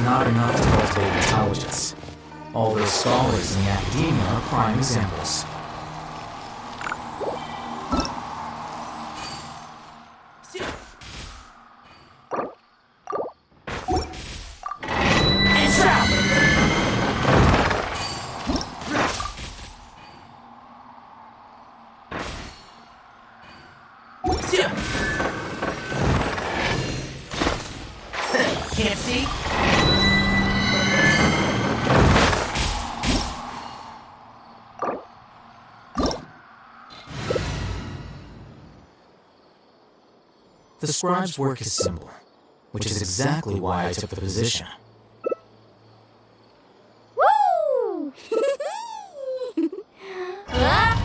not enough to cultivate intelligence. All those scholars in the academia are prime examples. Can't see? The scribe's work is simple, which is exactly why I took the position. Woo! Ah!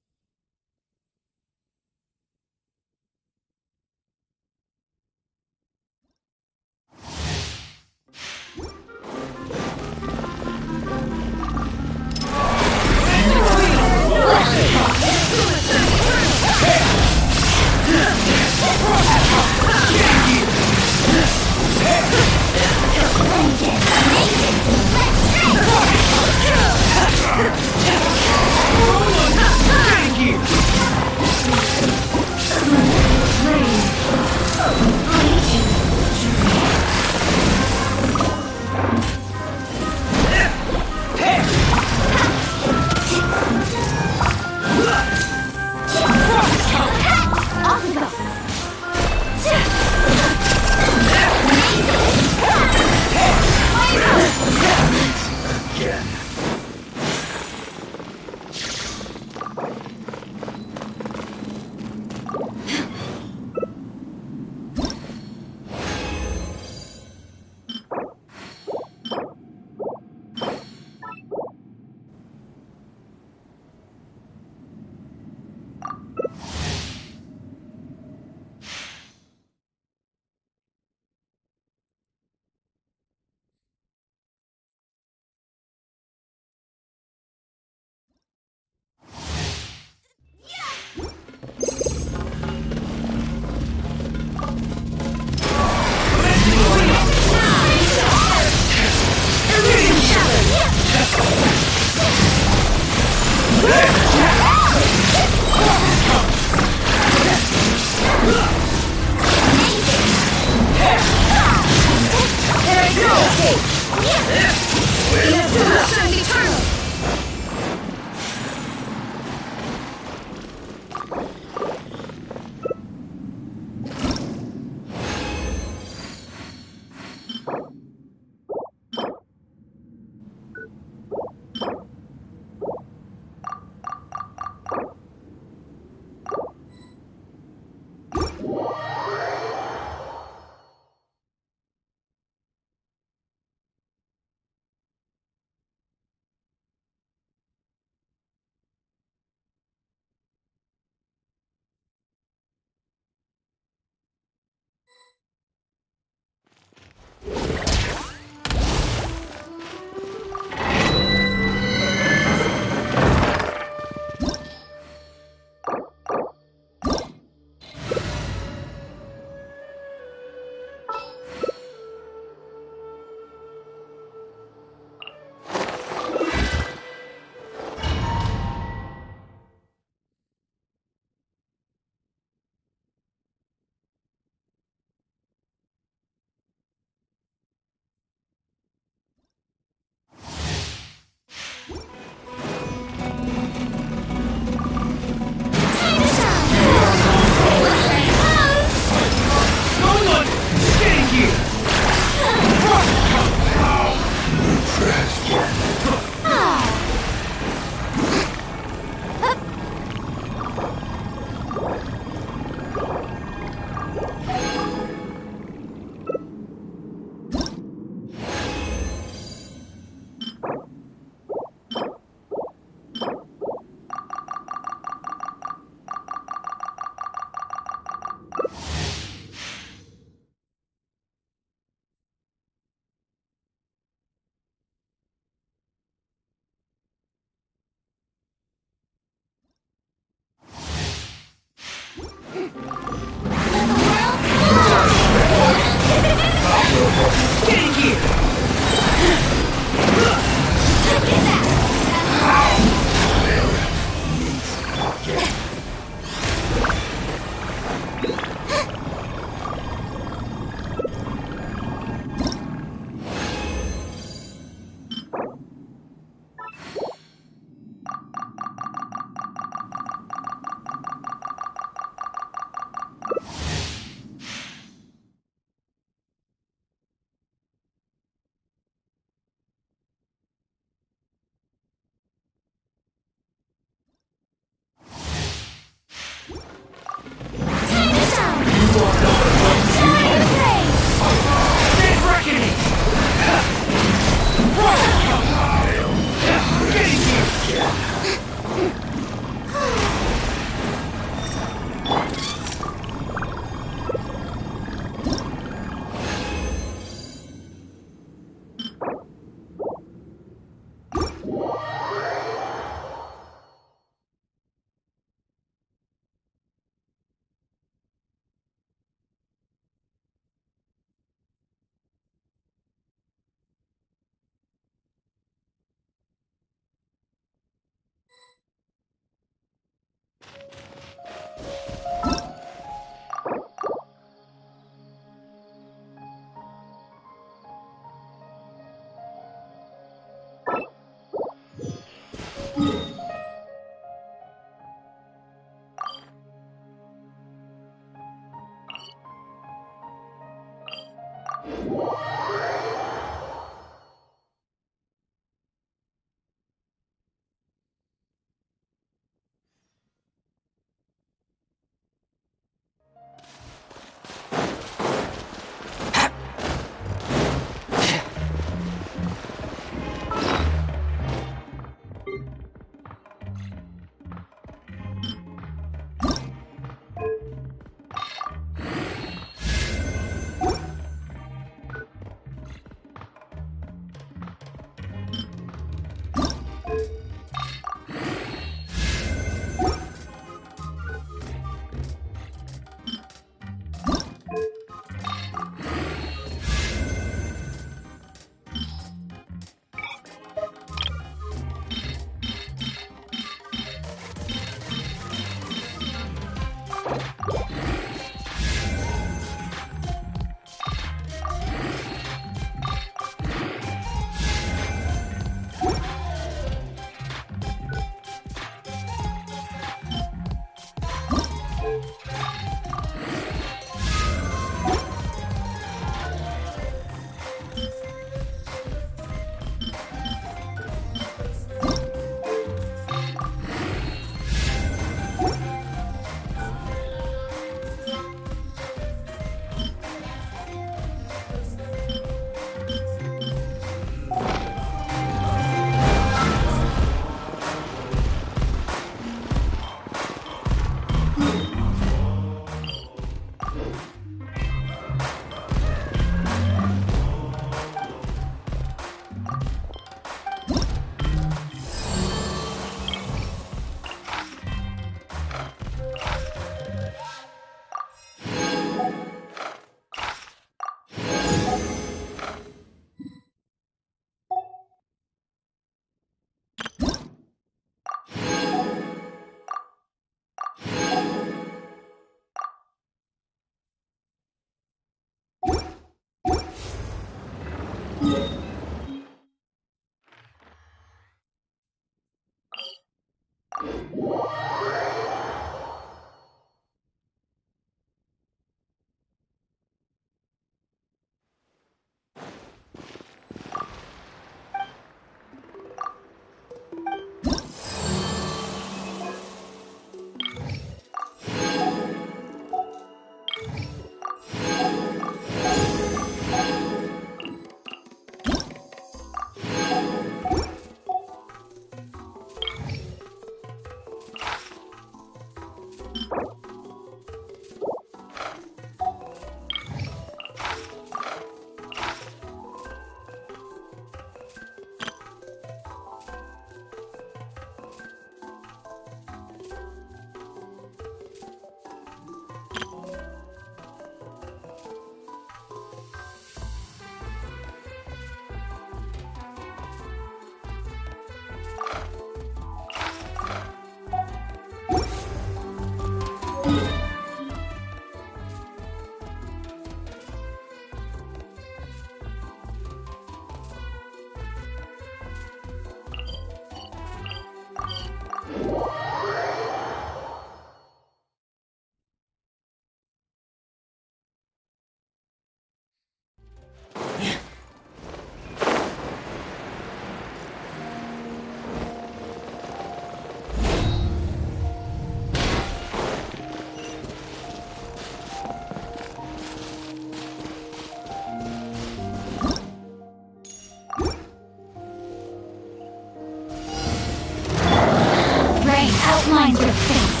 Outlines your fate.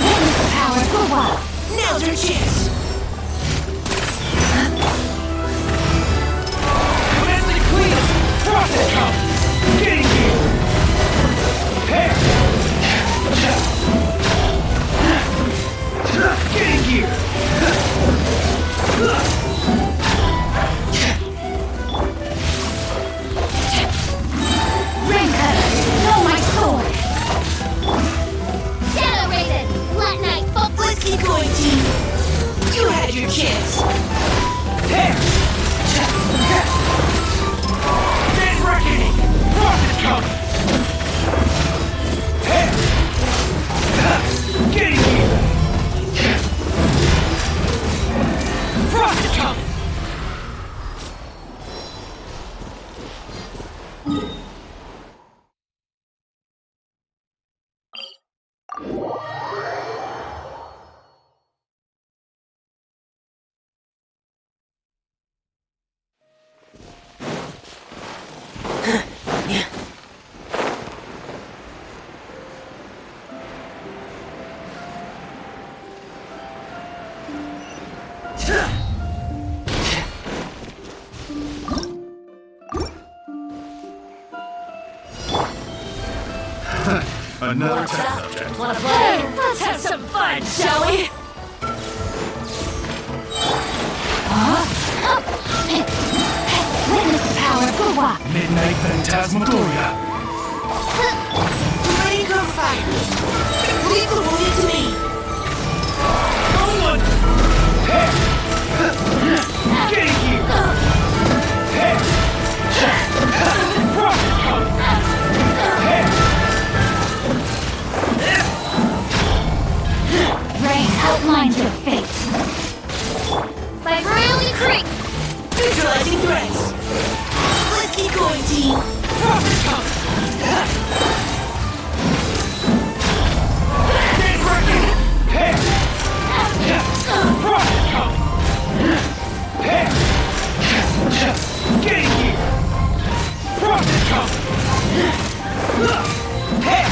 Witness the power for what? Now's your chance! Commencing clean! Frost is coming! Getting here! Prepare! Getting here! Ring cutter, know my sword! Let's keep going, team. You had your chance. There. Grand reckoning. Frost is coming. There. Getting here. Frost is coming. Another What's test up? subject. Wanna play? Let's have some fun, shall we? Witness the power of the walk. Midnight Phantasmagoria. Ready to fight. Leave the wounded to me. No one! Hey! Get here! Hey! Rocket come! Hey! Rain outlines your fate. By Riley Creek. Neutralizing threats. Let's keep going, team. Rocket come! Get ready! Hey! Rocket come! Hey! Get here! Rocket come! Hey!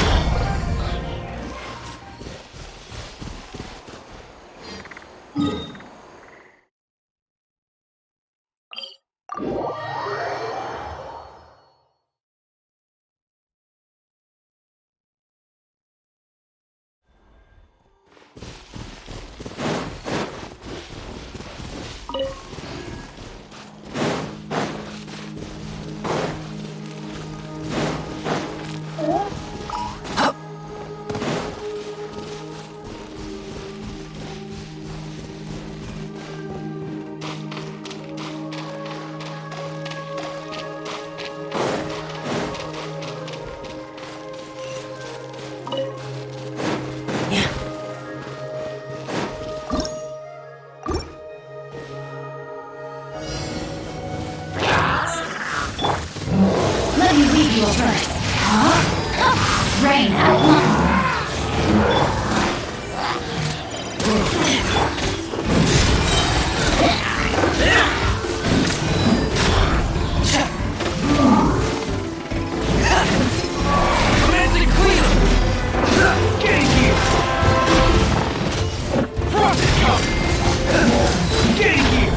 Let me read you a verse. Huh? Rain outline. Commanding clear! Get here! Rocket come! Get here!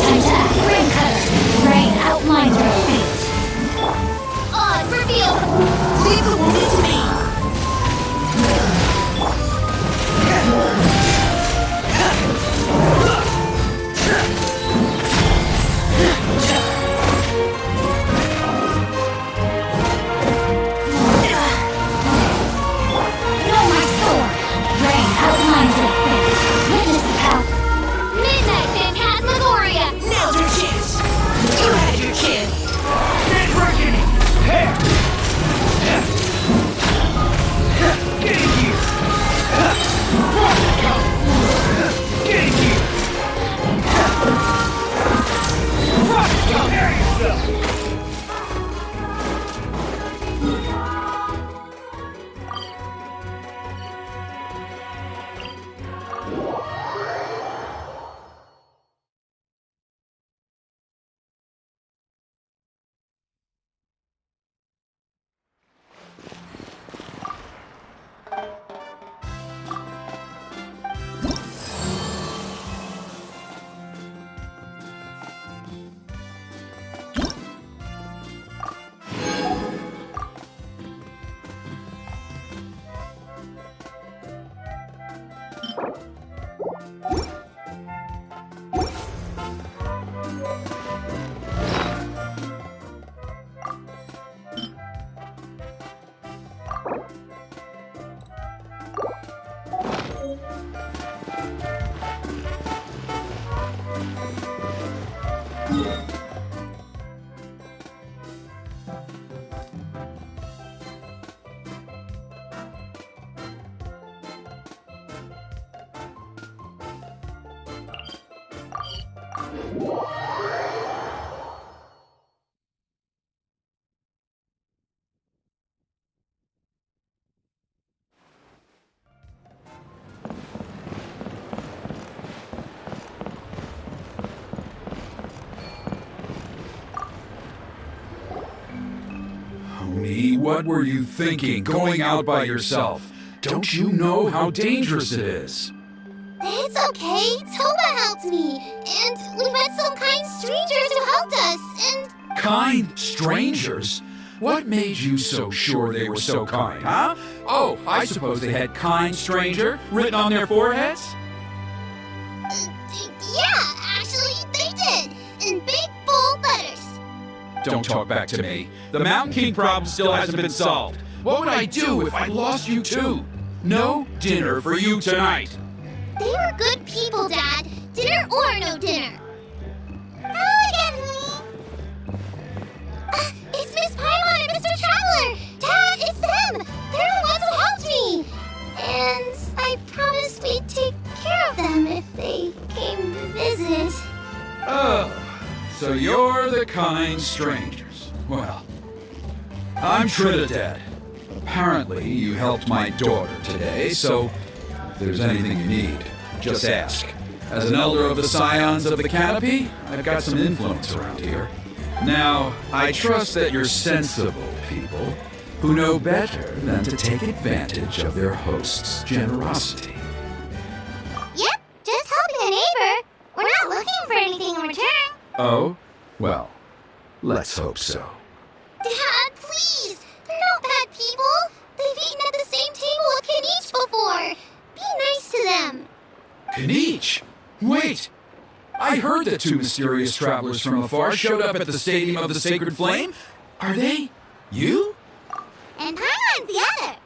Time to act. Rain cutter. Rain outlines your fate. Odds revealed. Leave the wounded to me. Know my sword. Rain outlines your fate. Witness the power. Midnight Phantasmagoria. Now's your chance. You had your chance. Get reckoning! Hey! Get here! Rocket come! Get here! Rocket come! Carry yourself! Me, what were you thinking, going out by yourself? Don't you know how dangerous it is? It's okay. Toba helped me. And we met some kind strangers who helped us. And Kind strangers? What made you so sure they were so kind, huh? Oh, I suppose they had kind stranger written on their foreheads? yeah, actually, they did. In big, bold letters. Don't talk back to me. The Mountain King problem still hasn't been solved. What would I do if I lost you too? No dinner for you tonight. They were good people, Dad. Dinner or no dinner. Hello again, honey. It's Miss Paimon and Mr. Traveler. Dad, it's them. They're the ones who helped me. And I promised we'd take care of them if they came to visit. Oh, so you're the kind strangers. Well, I'm Trinidad. Apparently, you helped my daughter today, so if there's anything you need, just ask. As an elder of the Scions of the Canopy, I've got some influence around here. Now, I trust that you're sensible people who know better than to take advantage of their host's generosity. Yep, just helping a neighbor. We're not looking for anything in return. Oh? Well, let's hope so. Dad, please. They're not bad people. They've eaten at the same table with Kaniche before. Be nice to them. Kaniche! Wait! I heard that two mysterious travelers from afar showed up at the Stadium of the Sacred Flame. Are they you? And Paimon's the other.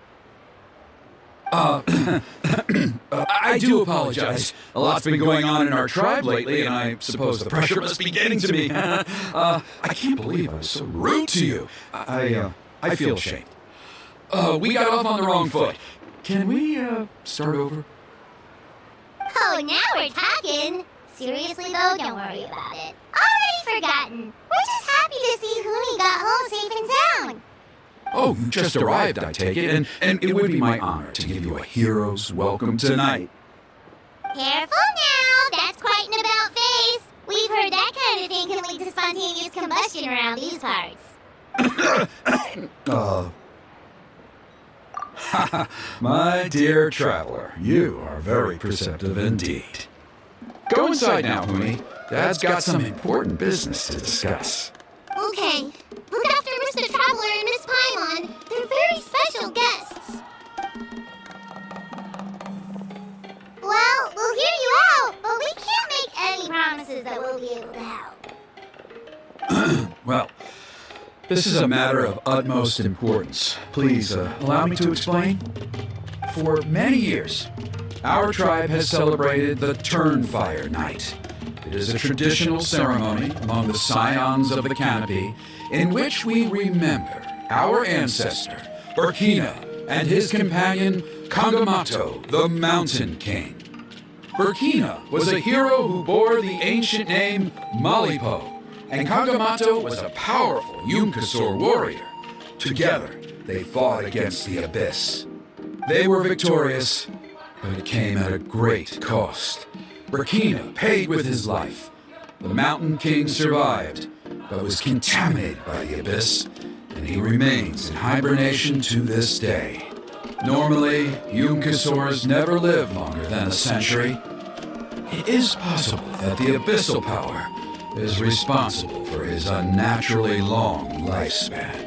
I do apologize. A lot's been going on in our tribe lately, and I suppose the pressure must be getting to me. I can't believe I was so rude to you. I feel ashamed. We got off on the wrong foot. Can we, start over? Oh, now we're talking. Seriously, though, don't worry about it. Already forgotten. We're just happy to see Huni got home safe and sound. Oh, you just arrived, I take it, and it would be my honor to give you a hero's welcome tonight. Careful now. That's quite an about face. We've heard that kind of thing can lead to spontaneous combustion around these parts. My dear traveler, you are very perceptive indeed. Go inside now, Huni. Dad's got some important business to discuss. Okay. Look after Mr. Traveler and Miss Paimon. They're very special guests. Well, we'll hear you out, but we can't make any promises that we'll be able to help. Well, this is a matter of utmost importance. Please, allow me to explain. For many years, our tribe has celebrated the Turnfire Night. It is a traditional ceremony among the Scions of the Canopy in which we remember our ancestor, Burkina, and his companion, Kangamato, the Mountain King. Burkina was a hero who bore the ancient name Malipo, and Kangamato was a powerful Yumkasor warrior. Together, they fought against the Abyss. They were victorious, but it came at a great cost. Burkina paid with his life. The Mountain King survived, but was contaminated by the Abyss, and he remains in hibernation to this day. Normally, Yumkasors never live longer than a century. It is possible that the Abyssal power is responsible for his unnaturally long lifespan.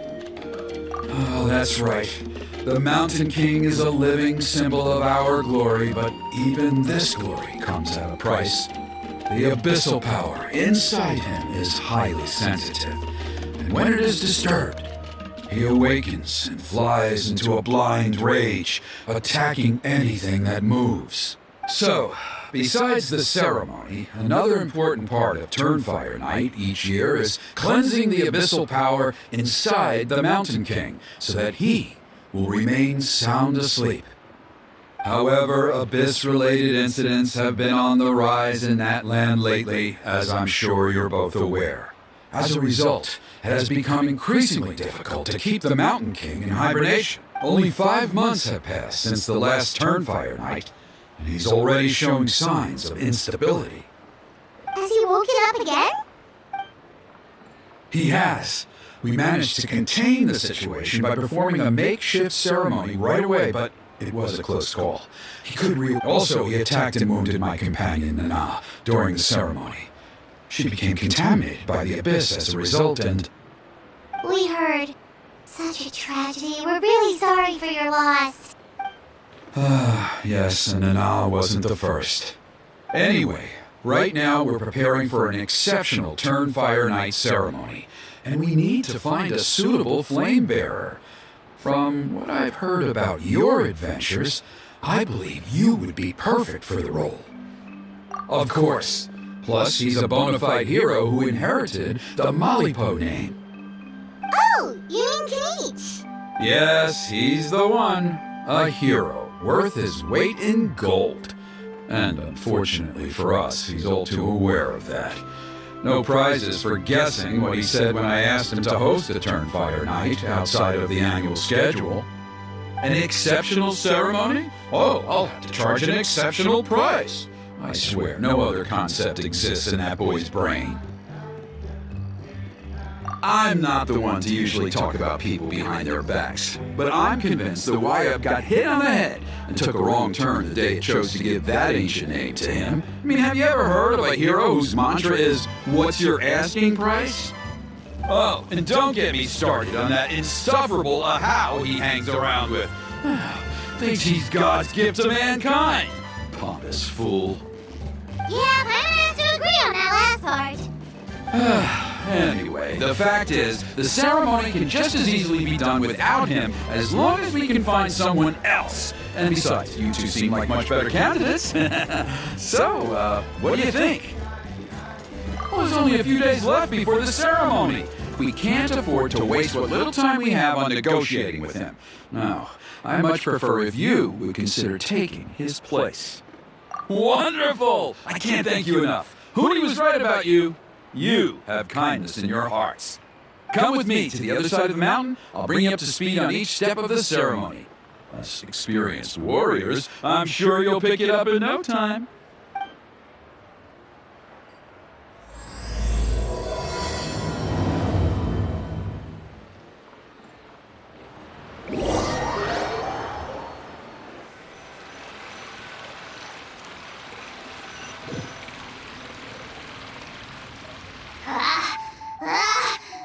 Oh, that's right. The Mountain King is a living symbol of our glory, but even this glory comes at a price. The abyssal power inside him is highly sensitive, and when it is disturbed, he awakens and flies into a blind rage, attacking anything that moves. So, besides the ceremony, another important part of Turnfire Night each year is cleansing the abyssal power inside the Mountain King, so that he will remain sound asleep. However, Abyss-related incidents have been on the rise in Natlan lately, as I'm sure you're both aware. As a result, it has become increasingly difficult to keep the Mountain King in hibernation. Only 5 months have passed since the last Turnfire Night, and he's already showing signs of instability. Has he woken up again? He has. We managed to contain the situation by performing a makeshift ceremony right away, but It was a close call. He could Also, he attacked and wounded my companion, Nana, during the ceremony. She became contaminated by the Abyss as a result, and... We heard. Such a tragedy. We're really sorry for your loss. Yes, and Nana wasn't the first. Anyway, right now we're preparing for an exceptional Turnfire Night ceremony, and we need to find a suitable flame bearer. From what I've heard about your adventures, I believe you would be perfect for the role. Of course. Plus, he's a bona fide hero who inherited the Malipo name. Oh, you mean Kinich? Yes, he's the one. A hero, worth his weight in gold. And unfortunately for us, he's all too aware of that. No prizes for guessing what he said when I asked him to host a Turnfire Night outside of the annual schedule. An exceptional ceremony? Oh, I'll have to charge an exceptional price. I swear, no other concept exists in that boy's brain. I'm not the one to usually talk about people behind their backs, but I'm convinced the YUP got hit on the head and took a wrong turn the day it chose to give that ancient name to him. I mean, have you ever heard of a hero whose mantra is, "What's your asking price?" Oh, and don't get me started on that insufferable Ahau he hangs around with. Thinks he's God's gift to mankind. Pompous fool. Yeah, I have to agree on that last part. Anyway, the fact is, the ceremony can just as easily be done without him as long as we can find someone else. And besides, you two seem like much better candidates. So, what do you think? Well, there's only a few days left before the ceremony. We can't afford to waste what little time we have on negotiating with him. No, I much prefer if you would consider taking his place. Wonderful! I can't thank you enough. Hootie was right about you. You have kindness in your hearts. Come with me to the other side of the mountain. I'll bring you up to speed on each step of the ceremony. Us experienced warriors, I'm sure you'll pick it up in no time.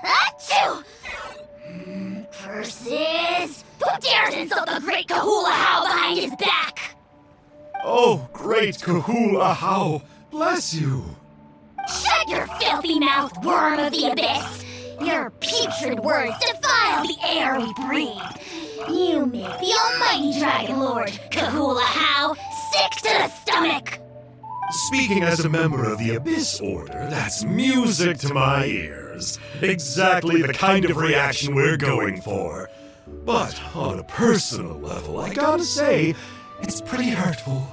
Achoo! Curses! Who dares insult the great Kahula How behind his back? Oh, great Kahula How, bless you. Shut your filthy mouth, worm of the abyss! Your putrid words defile the air we breathe. You make the almighty Dragon Lord, Kahula How, sick to the stomach! Speaking as a member of the Abyss Order, that's music to my ears. Exactly the kind of reaction we're going for. But on a personal level, I gotta say, it's pretty hurtful.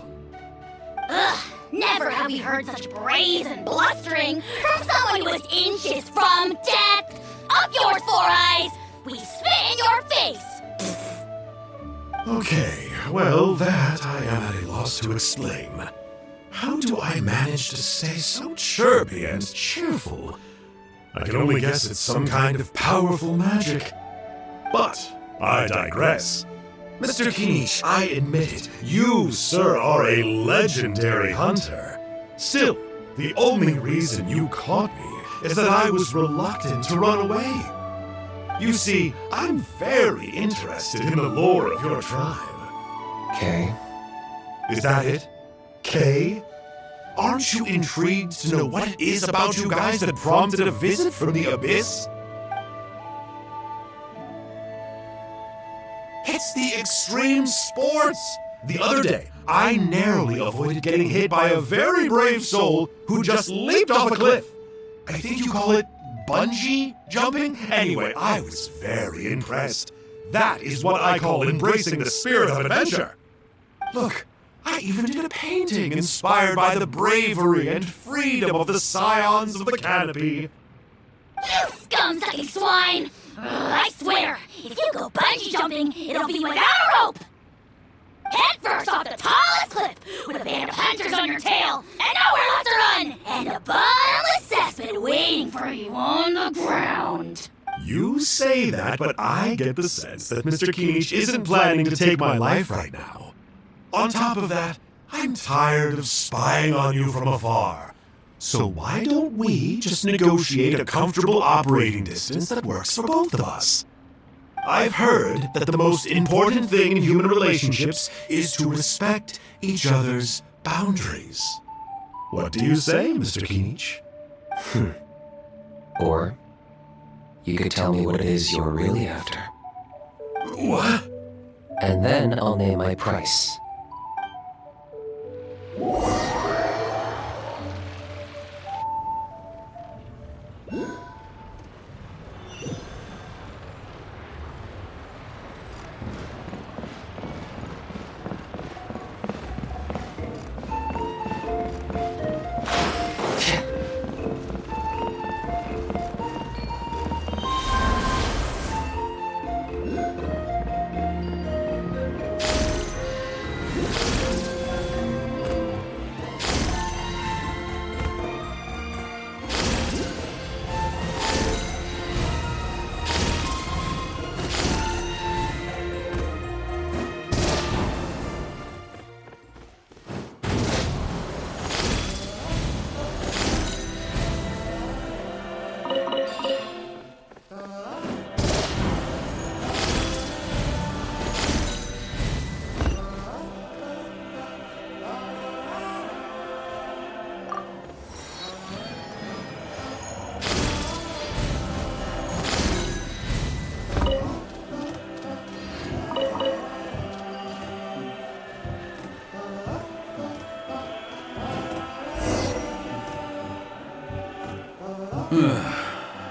Ugh, never have we heard such brazen blustering from someone who is inches from death! Up yours, Four Eyes! We spit in your face! Okay, well, that I am at a loss to explain. How do I manage to stay so chirpy and cheerful? I can only guess it's some kind of powerful magic. But I digress. Mr. Kinich, I admit it, you, sir, are a legendary hunter. Still, the only reason you caught me is that I was reluctant to run away. You see, I'm very interested in the lore of your tribe. Kay? Is that it? Kay? Aren't you intrigued to know what it is about you guys that prompted a visit from the Abyss? It's the extreme sports! The other day, I narrowly avoided getting hit by a very brave soul who just leaped off a cliff. I think you call it bungee jumping? Anyway, I was very impressed. That is what I call embracing the spirit of adventure. Look, I even did a painting inspired by the bravery and freedom of the scions of the canopy. You scum-sucking swine! I swear, if you go bungee jumping, it'll be without a rope! Head first off the tallest cliff, with a band of hunters on your tail, and nowhere left to run, and a bottomless cesspit waiting for you on the ground. You say that, but I get the sense that Mr. Kinich isn't planning to take my life right now. On top of that, I'm tired of spying on you from afar. So why don't we just negotiate a comfortable operating distance that works for both of us? I've heard that the most important thing in human relationships is to respect each other's boundaries. What do you say, Mr. Kinich? Or you could tell me what it is you're really after. What? And then I'll name my price.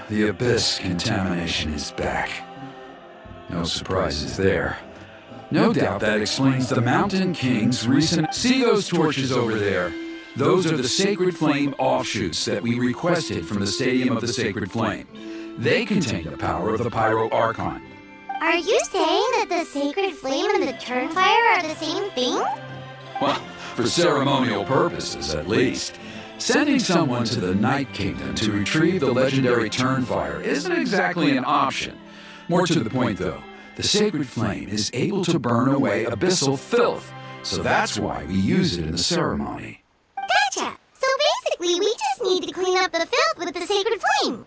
The Abyss contamination is back. No surprises there. No doubt that explains the Mountain King's recent... See those torches over there? Those are the Sacred Flame offshoots that we requested from the Stadium of the Sacred Flame. They contain the power of the Pyro Archon. Are you saying that the Sacred Flame and the Turnfire are the same thing? Well, for ceremonial purposes, at least. Sending someone to the Night Kingdom to retrieve the legendary Turnfire isn't exactly an option. More to the point, though, the Sacred Flame is able to burn away abyssal filth, so that's why we use it in the ceremony. Gotcha! So basically, we just need to clean up the filth with the Sacred Flame.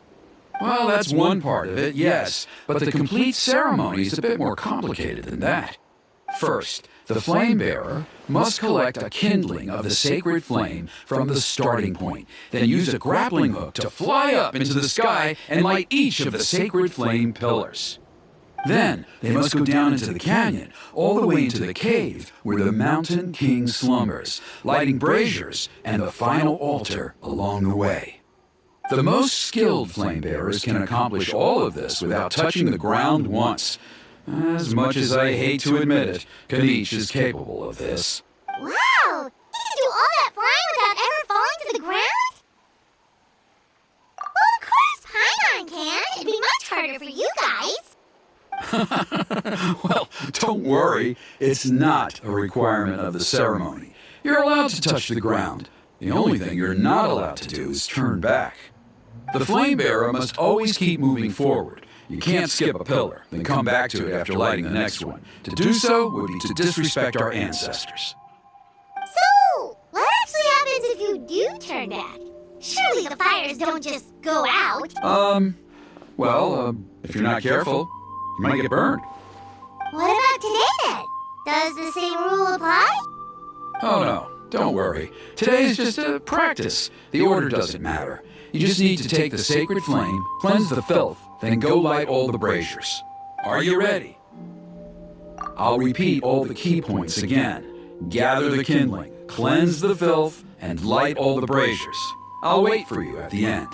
Well, that's one part of it, yes, but the complete ceremony is a bit more complicated than that. First, the Flame Bearer must collect a kindling of the Sacred Flame from the starting point, then use a grappling hook to fly up into the sky and light each of the Sacred Flame pillars. Then, they must go down into the canyon, all the way into the cave where the Mountain King slumbers, lighting braziers and the final altar along the way. The most skilled Flame Bearers can accomplish all of this without touching the ground once. As much as I hate to admit it, Kinich is capable of this. Wow! You can do all that flying without ever falling to the ground? Well, of course Paimon can. It'd be much harder for you guys. Well, don't worry. It's not a requirement of the ceremony. You're allowed to touch the ground. The only thing you're not allowed to do is turn back. The Flame Bearer must always keep moving forward. You can't skip a pillar, then come back to it after lighting the next one. To do so would be to disrespect our ancestors. So, what actually happens if you do turn back? Surely the fires don't just go out. If you're not careful, you might get burned. What about today then? Does the same rule apply? Oh no, don't worry. Today is just a practice. The order doesn't matter. You just need to take the Sacred Flame, cleanse the filth, then go light all the braziers. Are you ready? I'll repeat all the key points again. Gather the kindling, cleanse the filth, and light all the braziers. I'll wait for you at the end.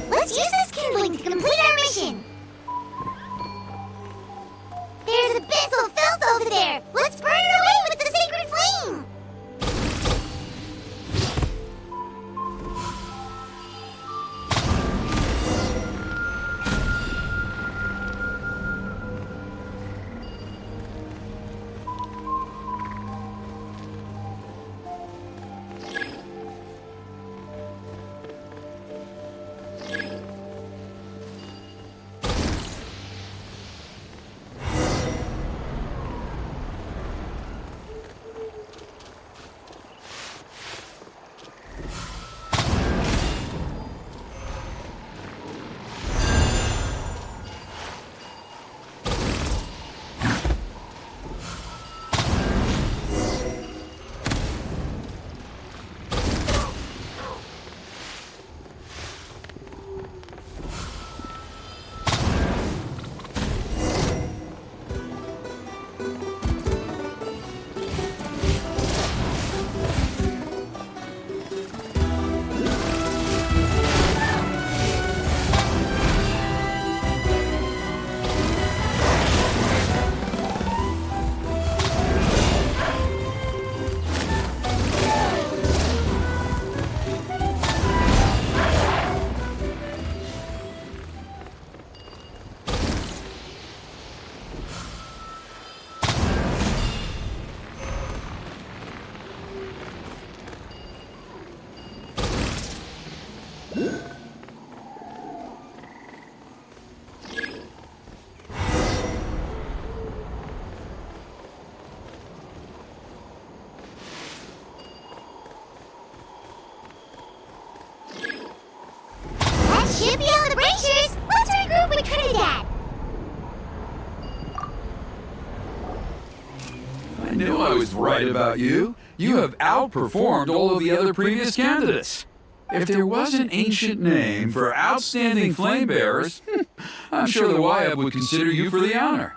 Let's use this kindling to complete our mission! There's abyssal filth over there! Let's burn it away with the Sacred Flame! knew I was right about you. You have outperformed all of the other previous candidates. If there was an ancient name for outstanding flame bearers, I'm sure the Wyatt would consider you for the honor.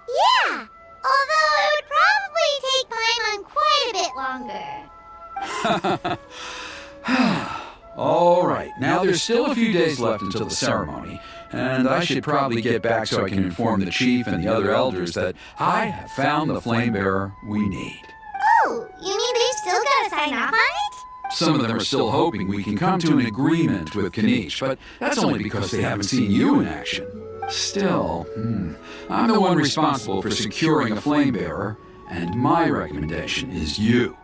Yeah, although it would probably take Paimon quite a bit longer. All right, now there's still a few days left until the ceremony, and I should probably get back so I can inform the chief and the other elders that I have found the flame bearer we need. Oh, you mean they still gotta sign off on it? Some of them are still hoping we can come to an agreement with Kanish, but that's only because they haven't seen you in action. Still, I'm the one responsible for securing a flame bearer, and my recommendation is you.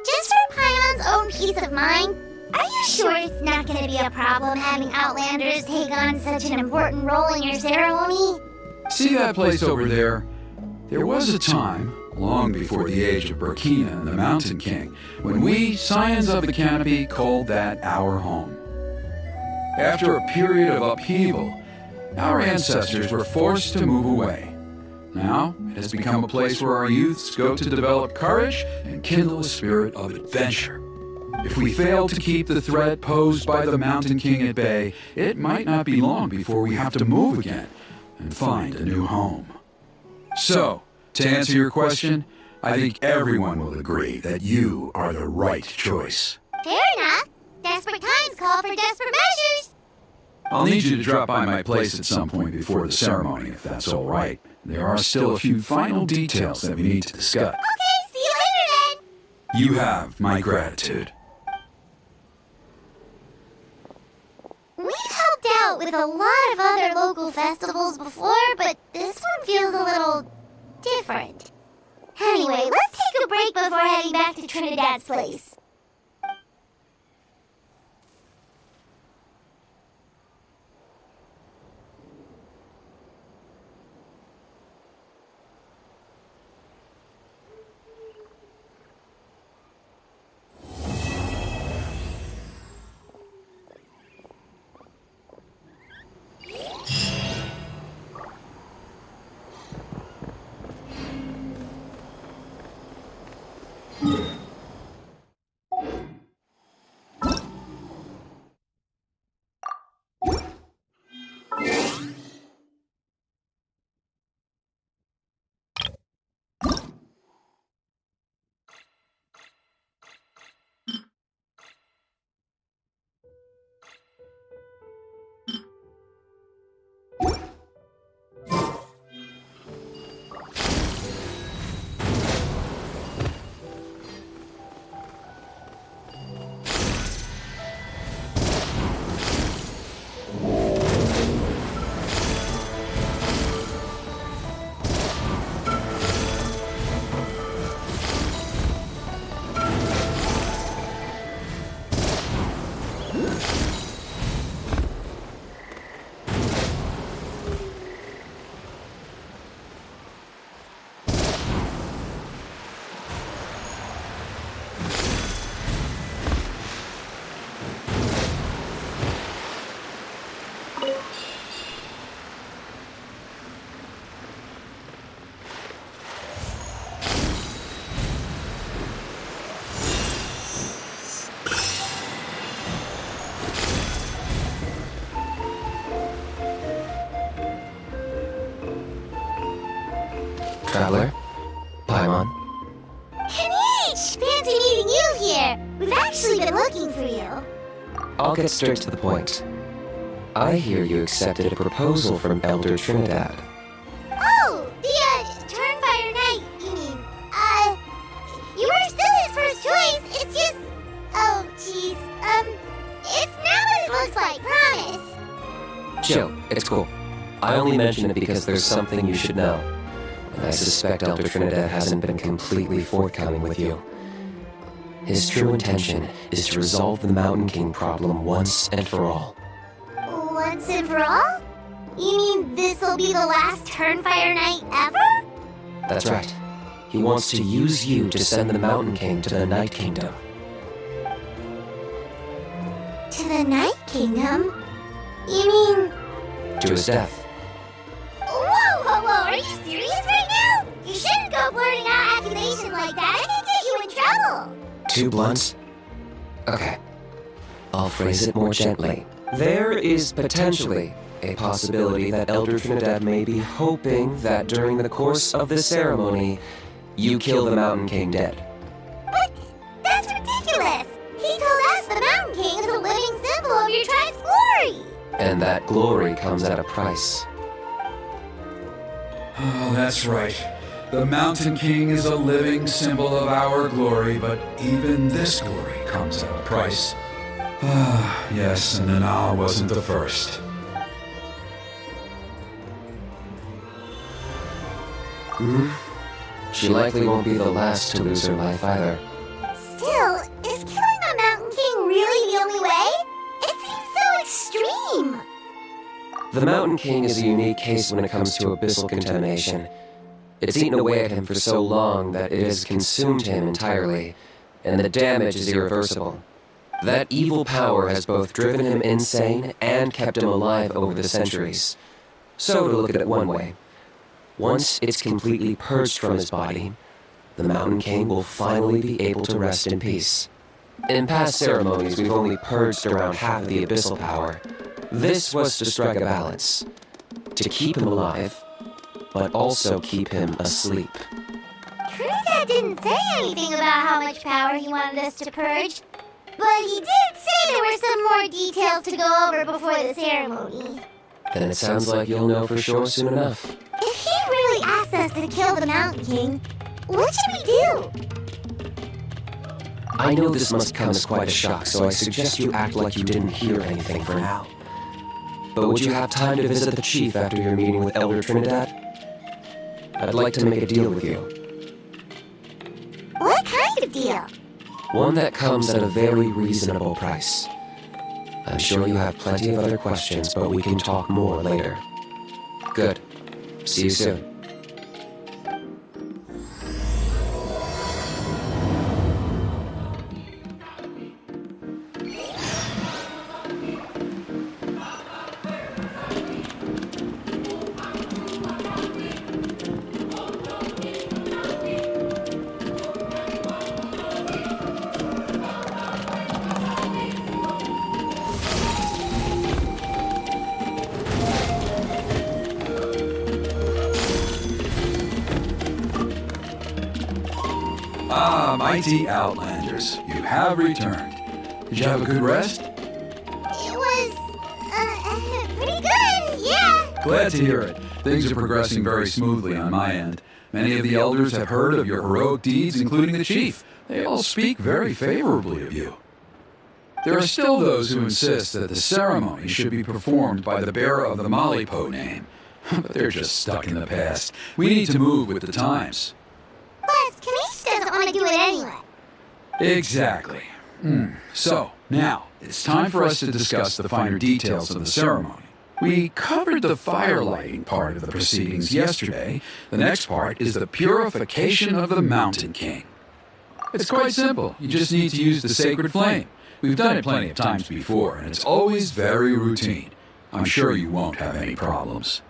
Just for Paimon's own peace of mind, are you sure it's not gonna be a problem having Outlanders take on such an important role in your ceremony? See that place over there? There was a time, long before the age of Burkina and the Mountain King, when we, Scions of the Canopy, called that our home. After a period of upheaval, our ancestors were forced to move away. Now, it has become a place where our youths go to develop courage and kindle a spirit of adventure. If we fail to keep the threat posed by the Mountain King at bay, it might not be long before we have to move again and find a new home. So, to answer your question, I think everyone will agree that you are the right choice. Fair enough. Desperate times call for desperate measures. I'll need you to drop by my place at some point before the ceremony, if that's all right. There are still a few final details that we need to discuss. Okay, see you later then. You have my gratitude. We've helped out with a lot of other local festivals before, but this one feels a little different. Anyway, let's take a break before heading back to Trinidad's place. Traveler? Paimon? Kanish! Fancy meeting you here! We've actually been looking for you. I'll get straight to the point. I hear you accepted a proposal from Elder Trinidad. Oh, the, Turnfire Knight, you mean. You were still his first choice, it's just... Oh, jeez, it's not what it looks like, promise. Chill, it's cool. I only mention it because there's something you should know. And I suspect Elder Trinidad hasn't been completely forthcoming with you. His true intention is to resolve the Mountain King problem once and for all. Once and for all? You mean this'll be the last Turnfire Knight ever? That's right. He wants to use you to send the Mountain King to the Night Kingdom. To the Night Kingdom? You mean... To his death. Whoa, are you serious right now? You shouldn't go blurting out accusations like that. It can get you in trouble. Too blunt? Okay. I'll phrase it more gently. There is potentially a possibility that Elder Trinidad may be hoping that during the course of the ceremony, you kill the Mountain King dead. But that's ridiculous. He told us the Mountain King is a living symbol of your tribe's glory. And that glory comes at a price. Oh, that's right. The Mountain King is a living symbol of our glory, but even this glory comes at a price. Ah, yes, and Nana wasn't the first. She likely won't be the last to lose her life either. Still, is killing the Mountain King really the only way? It seems so extreme. The Mountain King is a unique case when it comes to abyssal contamination. It's eaten away at him for so long that it has consumed him entirely, and the damage is irreversible. That evil power has both driven him insane and kept him alive over the centuries. So, to look at it one way, once it's completely purged from his body, the Mountain King will finally be able to rest in peace. In past ceremonies, we've only purged around half of the abyssal power. This was to strike a balance, to keep him alive, but also keep him asleep. Trinidad didn't say anything about how much power he wanted us to purge, but he did say there were some more details to go over before the ceremony. Then it sounds like you'll know for sure soon enough. If he really asked us to kill the Mountain King, what should we do? I know this must come as quite a shock, so I suggest you act like you didn't hear anything for now. But would you have time to visit the chief after your meeting with Elder Trinidad? I'd like to make a deal with you. What kind of deal? One that comes at a very reasonable price. I'm sure you have plenty of other questions, but we can talk more later. Good. See you soon. Ah, mighty Outlanders, you have returned. Did you have a good rest? It was, pretty good, yeah. Glad to hear it. Things are progressing very smoothly on my end. Many of the elders have heard of your heroic deeds, including the chief. They all speak very favorably of you. There are still those who insist that the ceremony should be performed by the bearer of the Malipo name. But they're just stuck in the past. We need to move with the times. Plus, Kanish doesn't want to do it anyway. Exactly. So, now, it's time for us to discuss the finer details of the ceremony. We covered the fire lighting part of the proceedings yesterday. The next part is the purification of the Mountain King. It's quite simple. You just need to use the sacred flame. We've done it plenty of times before, and it's always very routine. I'm sure you won't have any problems.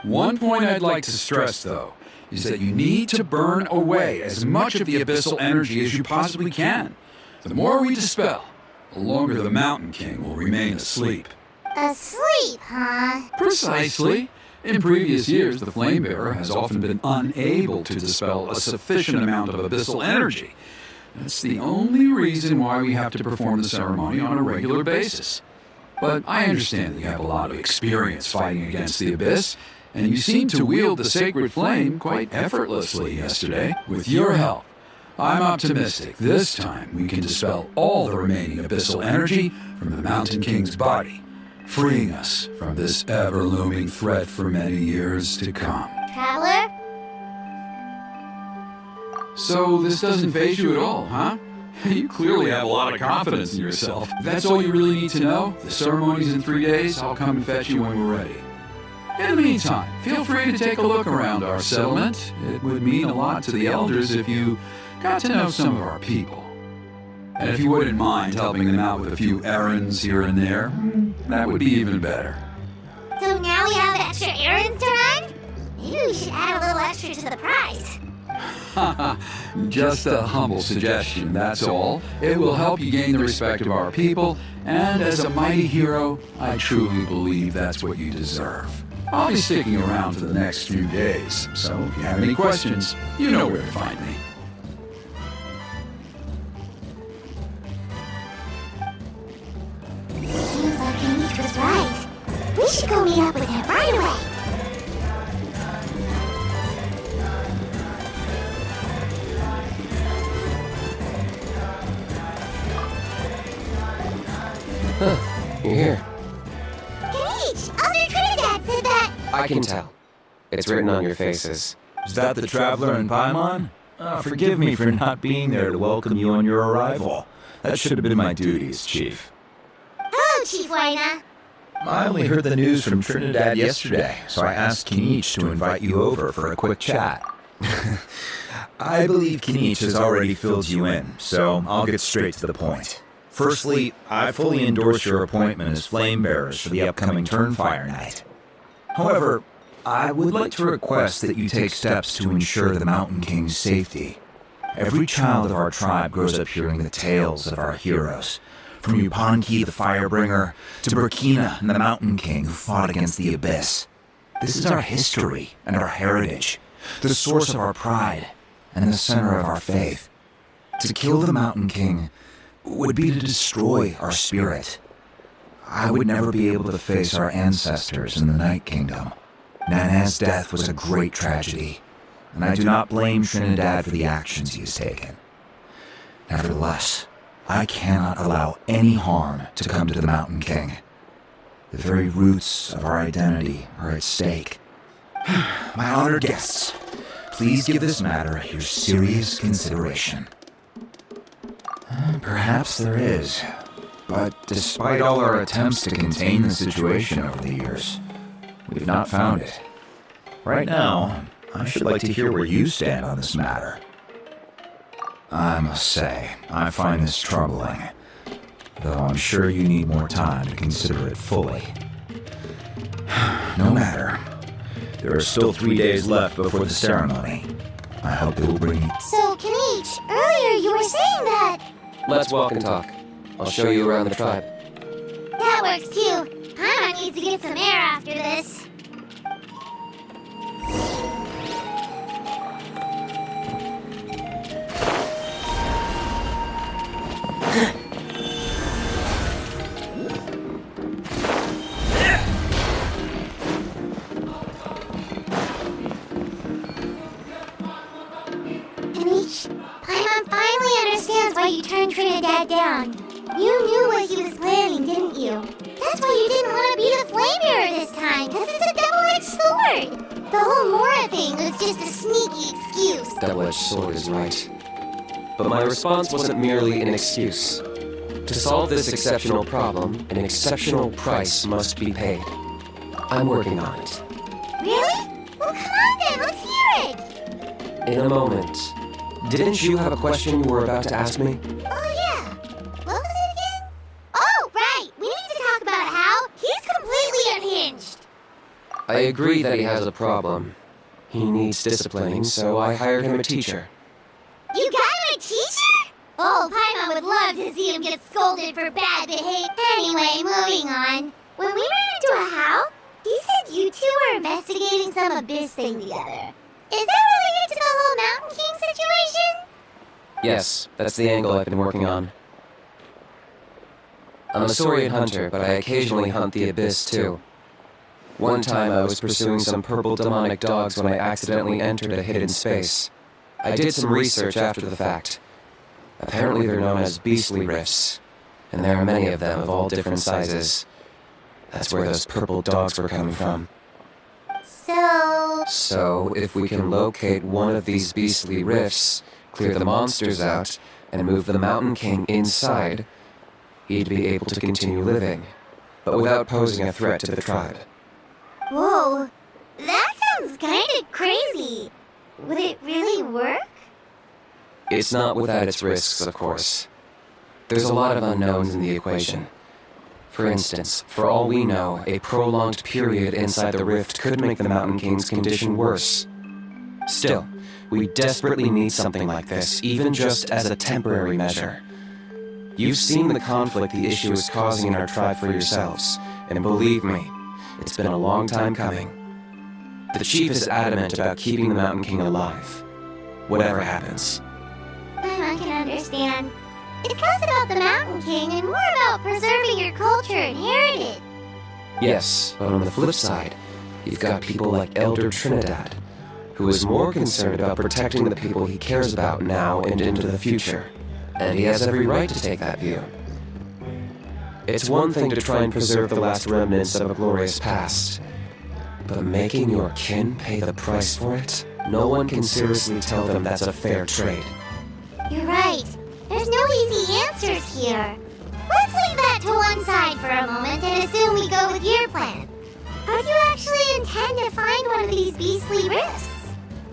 One point I'd like to stress, though, is that you need to burn away as much of the abyssal energy as you possibly can. The more we dispel, the longer the Mountain King will remain asleep. Asleep, huh? Precisely. In previous years, the Flamebearer has often been unable to dispel a sufficient amount of abyssal energy. That's the only reason why we have to perform the ceremony on a regular basis. But I understand that you have a lot of experience fighting against the Abyss, and you seemed to wield the sacred flame quite effortlessly yesterday. With your help, I'm optimistic this time we can dispel all the remaining abyssal energy from the Mountain King's body, freeing us from this ever-looming threat for many years to come. Traveler? So this doesn't faze you at all, huh? You clearly have a lot of confidence in yourself. If that's all you really need to know, the ceremony's in 3 days. I'll come and fetch you when we're ready. In the meantime, feel free to take a look around our settlement. It would mean a lot to the elders if you got to know some of our people. And if you wouldn't mind helping them out with a few errands here and there, that would be even better. So now we have extra errands to run? Maybe we should add a little extra to the price. Just a humble suggestion, that's all. It will help you gain the respect of our people, and as a mighty hero, I truly believe that's what you deserve. I'll be sticking around for the next few days, so if you have any questions, you know where to find me. Seems like Kenich was right. We should go meet up with him right away. You're here. Kenich, Elder Trinidad said that... I can tell. It's written on your faces. Is that the Traveler in Paimon? Forgive me for not being there to welcome you on your arrival. That should have been my duties, Chief. Hello, Chief Waina. I only heard the news from Trinidad yesterday, so I asked Kenich to invite you over for a quick chat. I believe Kenich has already filled you in, so I'll get straight to the point. Firstly, I fully endorse your appointment as flame bearers for the upcoming Turnfire Night. However, I would like to request that you take steps to ensure the Mountain King's safety. Every child of our tribe grows up hearing the tales of our heroes, from Yupanqui the Firebringer to Burkina and the Mountain King who fought against the Abyss. This is our history and our heritage, the source of our pride and the center of our faith. To kill the Mountain King would be to destroy our spirit. I would never be able to face our ancestors in the Night Kingdom. Nana's death was a great tragedy, and I do not blame Trinidad for the actions he has taken. Nevertheless, I cannot allow any harm to come to the Mountain King. The very roots of our identity are at stake. My honored guests, please give this matter your serious consideration. Perhaps there is, but despite all our attempts to contain the situation over the years, we've not found it. Right now, I should like to hear where you stand on this matter. I must say, I find this troubling, though I'm sure you need more time to consider it fully. No matter. There are still 3 days left before the ceremony. I hope it will bring you... So, Kenich, earlier you were saying that... Let's walk and talk. I'll show you around the tribe. That works too. Paimon needs to get some air after this. Paimon finally understands why you turned Trinidad down. You knew what he was planning, didn't you? That's why you didn't want to be the Flame Bearer this time, because it's a double-edged sword. The whole Mora thing was just a sneaky excuse. Double-edged sword is right. But my response wasn't merely an excuse. To solve this exceptional problem, an exceptional price must be paid. I'm working on it. Really? Well, come on then, let's hear it. In a moment. Didn't you have a question you were about to ask me? Oh, yeah. What was it again? Oh, right. We need to talk about how he's completely unhinged. I agree that he has a problem. He needs disciplining, so I hired him a teacher. You got him a teacher? Oh, Paimon would love to see him get scolded for bad behavior. Anyway, moving on. When we ran into a how, he said you two were investigating some Abyss thing together. Is that related to the whole Mountain King situation? Yes, that's the angle I've been working on. I'm a Saurian hunter, but I occasionally hunt the Abyss too. One time I was pursuing some purple demonic dogs when I accidentally entered a hidden space. I did some research after the fact. Apparently they're known as beastly rifts, and there are many of them of all different sizes. That's where those purple dogs were coming from. So, if we can locate one of these beastly rifts, clear the monsters out, and move the Mountain King inside, he'd be able to continue living, but without posing a threat to the tribe. Whoa, that sounds kinda crazy. Would it really work? It's not without its risks, of course. There's a lot of unknowns in the equation. For instance, for all we know, a prolonged period inside the rift could make the Mountain King's condition worse. Still, We desperately need something like this, even just as a temporary measure. You've seen the conflict the issue is causing in our tribe for yourselves, and believe me, it's been a long time coming. The chief is adamant about keeping the Mountain King alive, whatever happens. I can understand. It's less about the Mountain King and more about preserving your culture and heritage. Yes, but on the flip side, you've got people like Elder Trinidad, who is more concerned about protecting the people he cares about now and into the future. And he has every right to take that view. It's one thing to try and preserve the last remnants of a glorious past, but making your kin pay the price for it? No one can seriously tell them that's a fair trade. You're right. There's no easy answers here. Let's leave that to one side for a moment and assume we go with your plan. How do you actually intend to find one of these beastly rifts?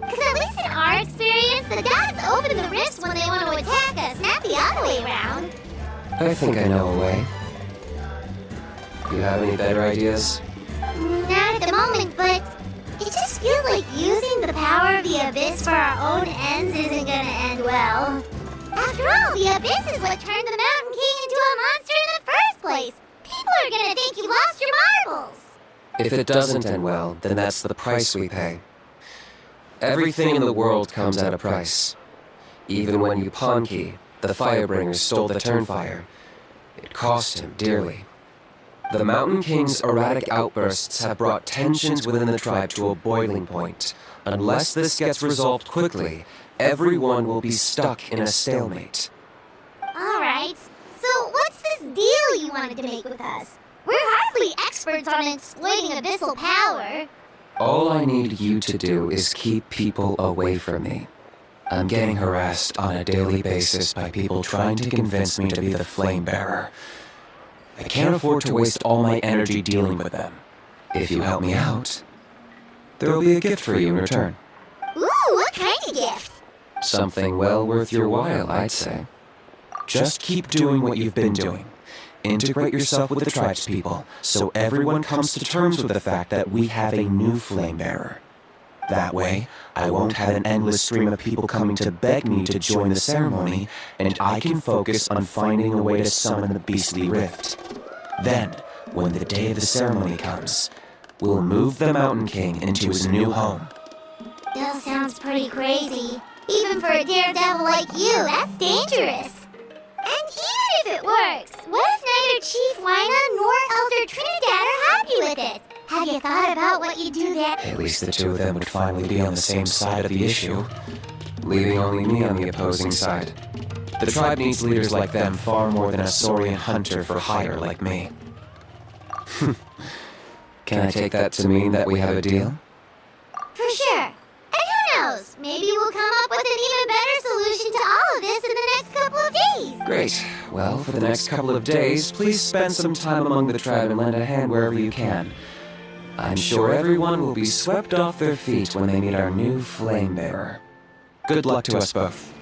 Because at least in our experience, the gods open the rifts when they want to attack us, not the other way around. I think I know a way. You have any better ideas? Not at the moment, but it just feels like using the power of the Abyss for our own ends isn't gonna end well. After all, the Abyss is what turned the Mountain King into a monster in the first place. People are gonna think you lost your marbles. If it doesn't end well, then that's the price we pay. Everything in the world comes at a price. Even when Yupanqui, the Firebringer, stole the Turnfire, it cost him dearly. The Mountain King's erratic outbursts have brought tensions within the tribe to a boiling point. Unless this gets resolved quickly, everyone will be stuck in a stalemate. Alright, so what's this deal you wanted to make with us? We're hardly experts on exploiting abyssal power. All I need you to do is keep people away from me. I'm getting harassed on a daily basis by people trying to convince me to be the flame bearer. I can't afford to waste all my energy dealing with them. If you help me out, there'll be a gift for you in return. Ooh, what kind of gift? Something well worth your while, I'd say. Just keep doing what you've been doing. Integrate yourself with the tribespeople, so everyone comes to terms with the fact that we have a new flame bearer. That way, I won't have an endless stream of people coming to beg me to join the ceremony, and I can focus on finding a way to summon the beastly rift. Then, when the day of the ceremony comes, we'll move the Mountain King into his new home. That sounds pretty crazy. Even for a daredevil like you, that's dangerous. And even if it works, what if neither Chief Wyna nor Elder Trinidad are happy with it? Have you thought about what you'd do then? At least the two of them would finally be on the same side of the issue, leaving only me on the opposing side. The tribe needs leaders like them far more than a Saurian hunter for hire like me. Can I take that to mean that we have a deal? For sure. And who knows? Maybe we'll come up with an even better solution to all of this in the next couple of days. Great. Well, for the next couple of days, please spend some time among the tribe and lend a hand wherever you can. I'm sure everyone will be swept off their feet when they meet our new flame bearer. Good luck to us both.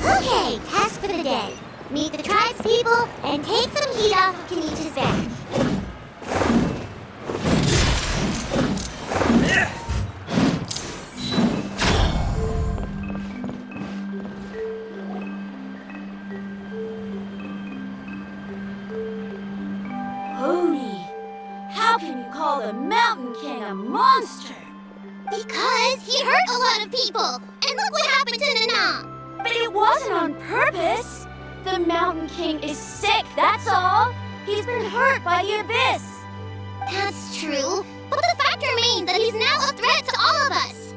Okay, task for the day. Meet the tribespeople and take some heat off of Kenichi's back. Oni, how can you call the Mountain King a monster? Because he hurt a lot of people. And look what happened to Nana. But it wasn't on purpose. The Mountain King is sick, that's all. He's been hurt by the Abyss. That's true. But the fact remains that he's now a threat to all of us.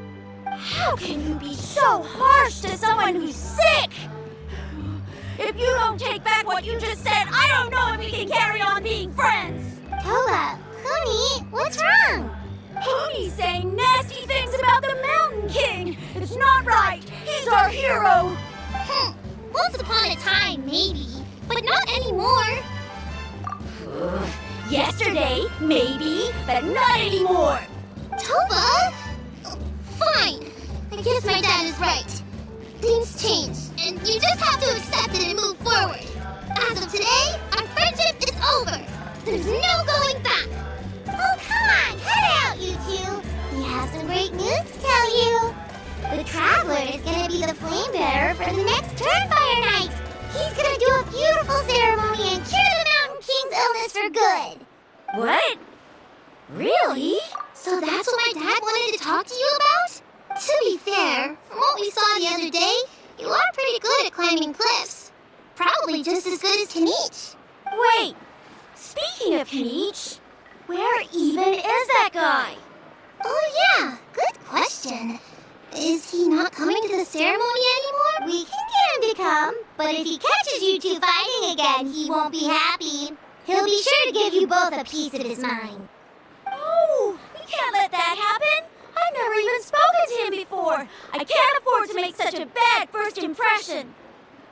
How can you be so harsh to someone who's sick? If you don't take back what you just said, I don't know if we can carry on being friends. Toba, Kuni, what's wrong? Pony's saying nasty things about the Mountain King. It's not right. He's our hero. Once upon a time, maybe. But not out anymore. Yesterday, maybe, but not anymore. Toba? Fine. I guess my dad is right. Things change, and you just have to accept it and move forward. As of today, our friendship is over. There's no going back. Oh, come on, cut it out, you two. We have some great news to tell you. The Traveler is gonna be the flame bearer for the next Turnfire night. He's gonna do a beautiful ceremony and cure the Mountain King's illness for good. What? Really? So that's what my dad wanted to talk to you about? To be fair, from what we saw the other day, you are pretty good at climbing cliffs. Probably just as good as Kanich. Wait, speaking of Kanich, where even is that guy? Oh yeah, good question. Is he not coming to the ceremony anymore? We can get him to come, but if he catches you two fighting again, he won't be happy. He'll be sure to give you both a piece of his mind. Oh, we can't let that happen. I've never even spoken to him before. I can't afford to make such a bad first impression.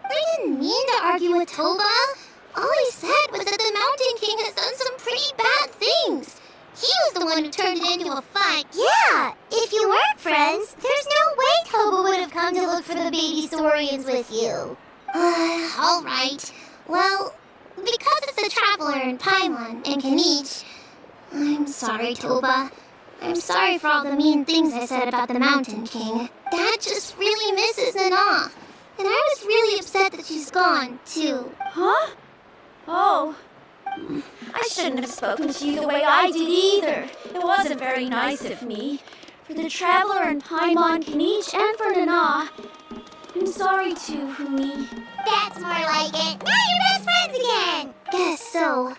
I didn't mean to argue with Toba. All he said was that the Mountain King has done some pretty bad things. He was the one who turned it into a fight. Yeah, if you weren't friends, there's no way Toba would have come to look for the baby Saurians with you. All right. Well, because it's the Traveler and Paimon and Kanich, I'm sorry, Toba. I'm sorry for all the mean things I said about the Mountain King. Dad just really misses Nana. And I was really upset that she's gone, too. Huh? Oh. I shouldn't have spoken to you the way I did either. It wasn't very nice of me. For the Traveler and Paimon, Kanich, and for Nana. I'm sorry too, Humi. That's more like it. Now you're best friends again. Guess so.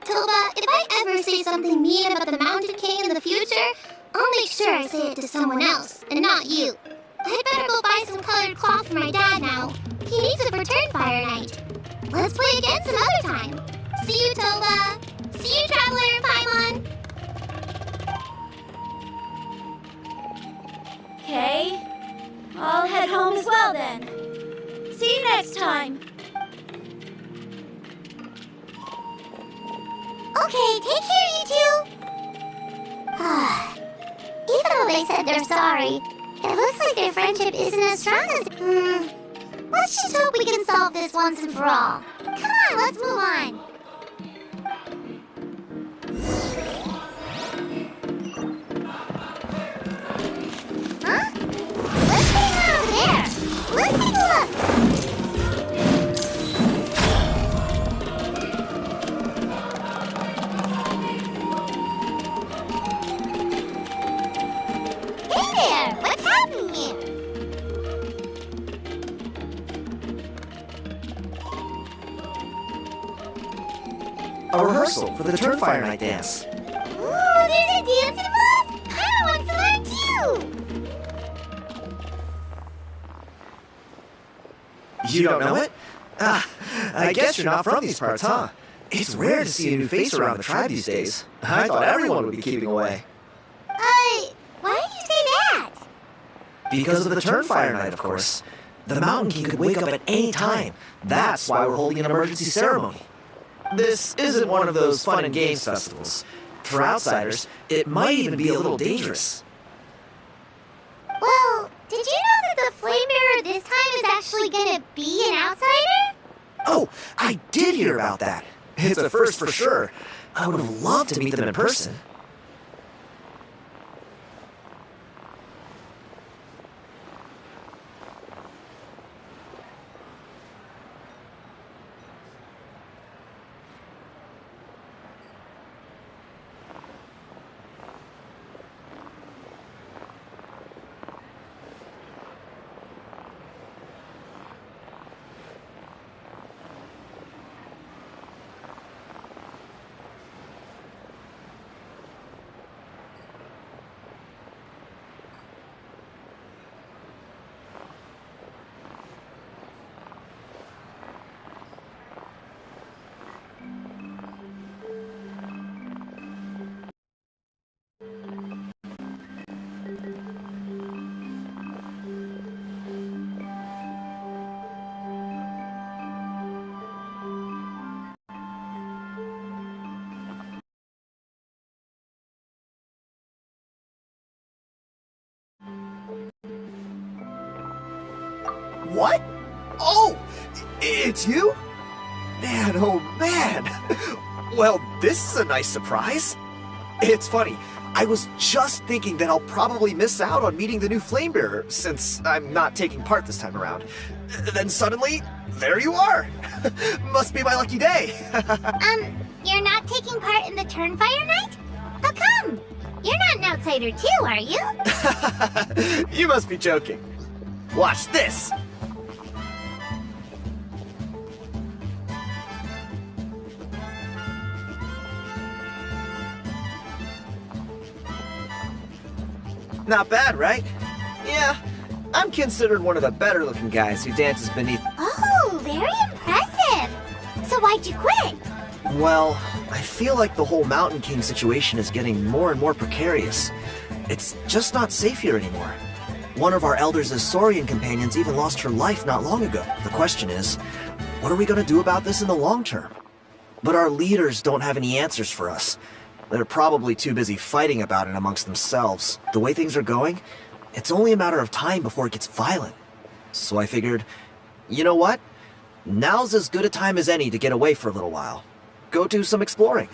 Toba, if I ever say something mean about the Mountain King in the future, I'll make sure I say it to someone else, and not you. I'd better go buy some colored cloth for my dad now. He needs it for Turnfire night. Let's play again some other time. See you, Toba. See you, Traveler and Paimon. Okay. I'll head home as well then. See you next time. Okay, take care, you two. Even though they said they're sorry, it looks like their friendship isn't as strong as... Let's just hope we can solve this once and for all. Come on, let's move on. Huh? What's going on over there? Let's take a look. Hey there! What's happening here? A rehearsal for the Turnfire Night dance. Ooh, there's a dance involved? I want to learn too! You don't know it? Ah, I guess you're not from these parts, huh? It's rare to see a new face around the tribe these days. I thought everyone would be keeping away. Why did you say that? Because of the Turnfire Night, of course. The Mountain King could wake up at any time. That's why we're holding an emergency ceremony. This isn't one of those fun and games festivals. For outsiders, it might even be a little dangerous. Well, did you know that the Flame Bearer this time is actually gonna be an outsider? Oh, I did hear about that. It's a first for sure. I would have loved to meet them in person. What? Oh, it's you? Man, oh man. Well, this is a nice surprise. It's funny, I was just thinking that I'll probably miss out on meeting the new Flamebearer since I'm not taking part this time around. Then suddenly, there you are. Must be my lucky day. You're not taking part in the Turnfire Night? How come? You're not an outsider too, are you? You must be joking. Watch this. Not bad, right? Yeah, I'm considered one of the better looking guys who dances beneath... Oh, very impressive. So why'd you quit? Well, I feel like the whole Mountain King situation is getting more and more precarious. It's just not safe here anymore. One of our elders' Saurian companions even lost her life not long ago. The question is, what are we going to do about this in the long term? But our leaders don't have any answers for us. They're probably too busy fighting about it amongst themselves. The way things are going, it's only a matter of time before it gets violent. So I figured, you know what? Now's as good a time as any to get away for a little while. Go do some exploring.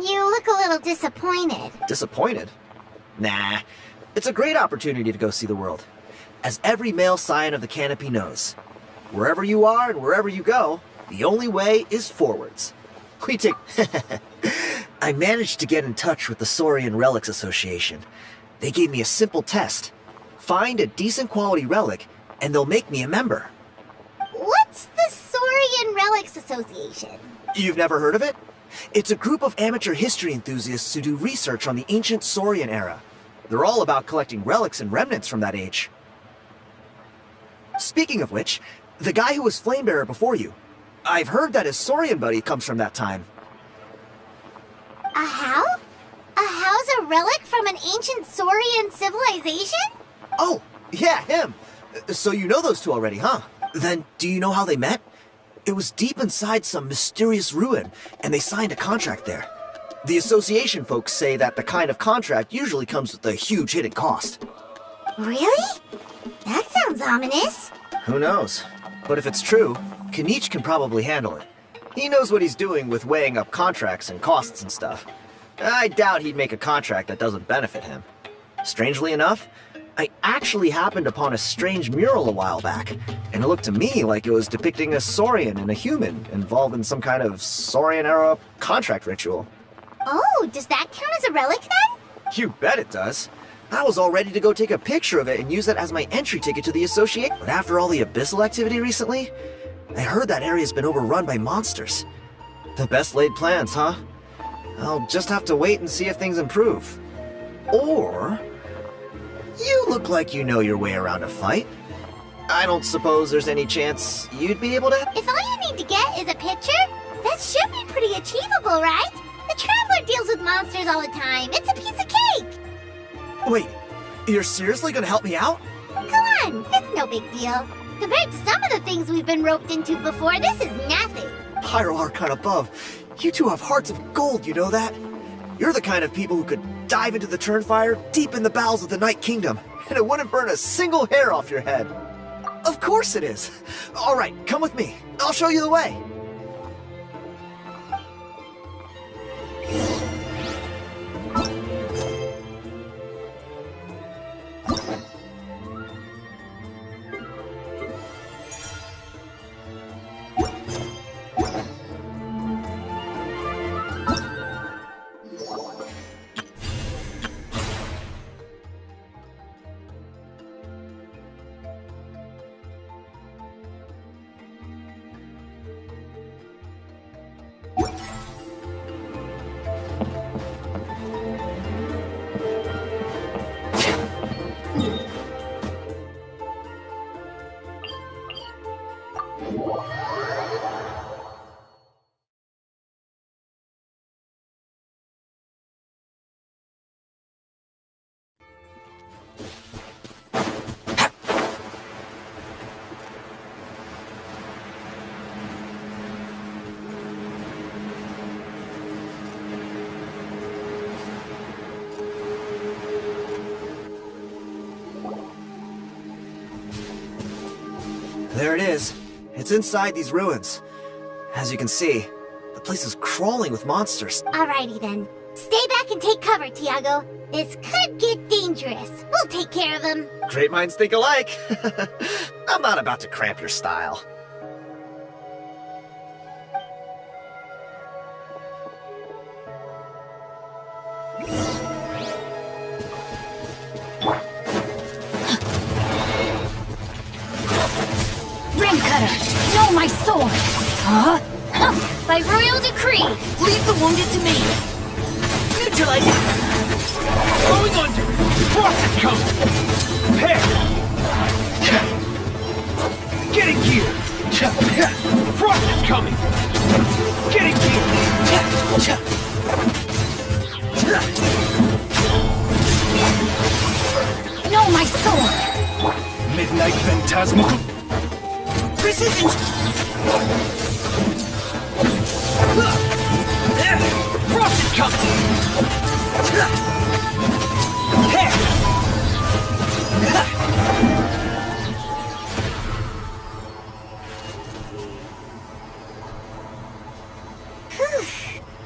You look a little disappointed. Disappointed? Nah. It's a great opportunity to go see the world. As every male scion of the canopy knows, wherever you are and wherever you go, the only way is forwards. We take... I managed to get in touch with the Saurian Relics Association. They gave me a simple test. Find a decent quality relic, and they'll make me a member. What's the Saurian Relics Association? You've never heard of it? It's a group of amateur history enthusiasts who do research on the ancient Saurian era. They're all about collecting relics and remnants from that age. Speaking of which, the guy who was Flamebearer before you, I've heard that his Saurian buddy comes from that time. A how? A how's a relic from an ancient Saurian civilization? Oh, yeah, him. So you know those two already, huh? Then, do you know how they met? It was deep inside some mysterious ruin, and they signed a contract there. The association folks say that the kind of contract usually comes with a huge hidden cost. Really? That sounds ominous. Who knows? But if it's true, Kinich can probably handle it. He knows what he's doing with weighing up contracts and costs and stuff. I doubt he'd make a contract that doesn't benefit him. Strangely enough, I actually happened upon a strange mural a while back, and it looked to me like it was depicting a Saurian and a human involved in some kind of Saurian-era contract ritual. Oh, does that count as a relic then? You bet it does. I was all ready to go take a picture of it and use it as my entry ticket to the association. But after all the abyssal activity recently, I heard that area's been overrun by monsters. The best laid plans, huh? I'll just have to wait and see if things improve. Or... you look like you know your way around a fight. I don't suppose there's any chance you'd be able to... If all you need to get is a picture, that should be pretty achievable, right? The Traveler deals with monsters all the time. It's a piece of cake. Wait, you're seriously gonna help me out? Come on, it's no big deal. Compared to some of the things we've been roped into before, this is nothing. Pyro Archon above, you two have hearts of gold, you know that? You're the kind of people who could dive into the Turnfire deep in the bowels of the Night Kingdom, and it wouldn't burn a single hair off your head. Of course it is. All right, come with me. I'll show you the way. It's inside these ruins. As you can see, the place is crawling with monsters. Alrighty then. Stay back and take cover, Tiago. This could get dangerous. We'll take care of them. Great minds think alike. I'm not about to cramp your style. Ring cutter, know my sword. Huh? By royal decree, leave the wounded to me. Neutralize it. Going under! Frost is coming! Prepare! Getting gear! Frost is coming! Getting gear! Know my sword. Midnight Phantasmal... Precision! Frost is coming!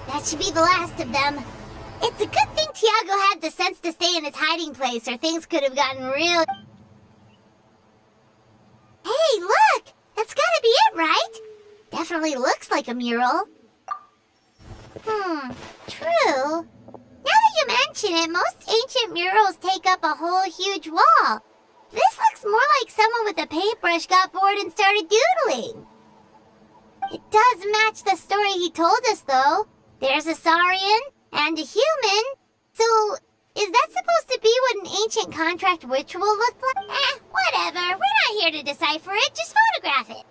That should be the last of them. It's a good thing Tiago had the sense to stay in his hiding place, or things could have gotten real... Hey, look! That's gotta be it, right? Definitely looks like a mural. True. Now that you mention it, most ancient murals take up a whole huge wall. This looks more like someone with a paintbrush got bored and started doodling. It does match the story he told us, though. There's a Saurian and a human. So, is that supposed to be what an ancient contract ritual looked like? Whatever. We're not here to decipher it. Just photograph it.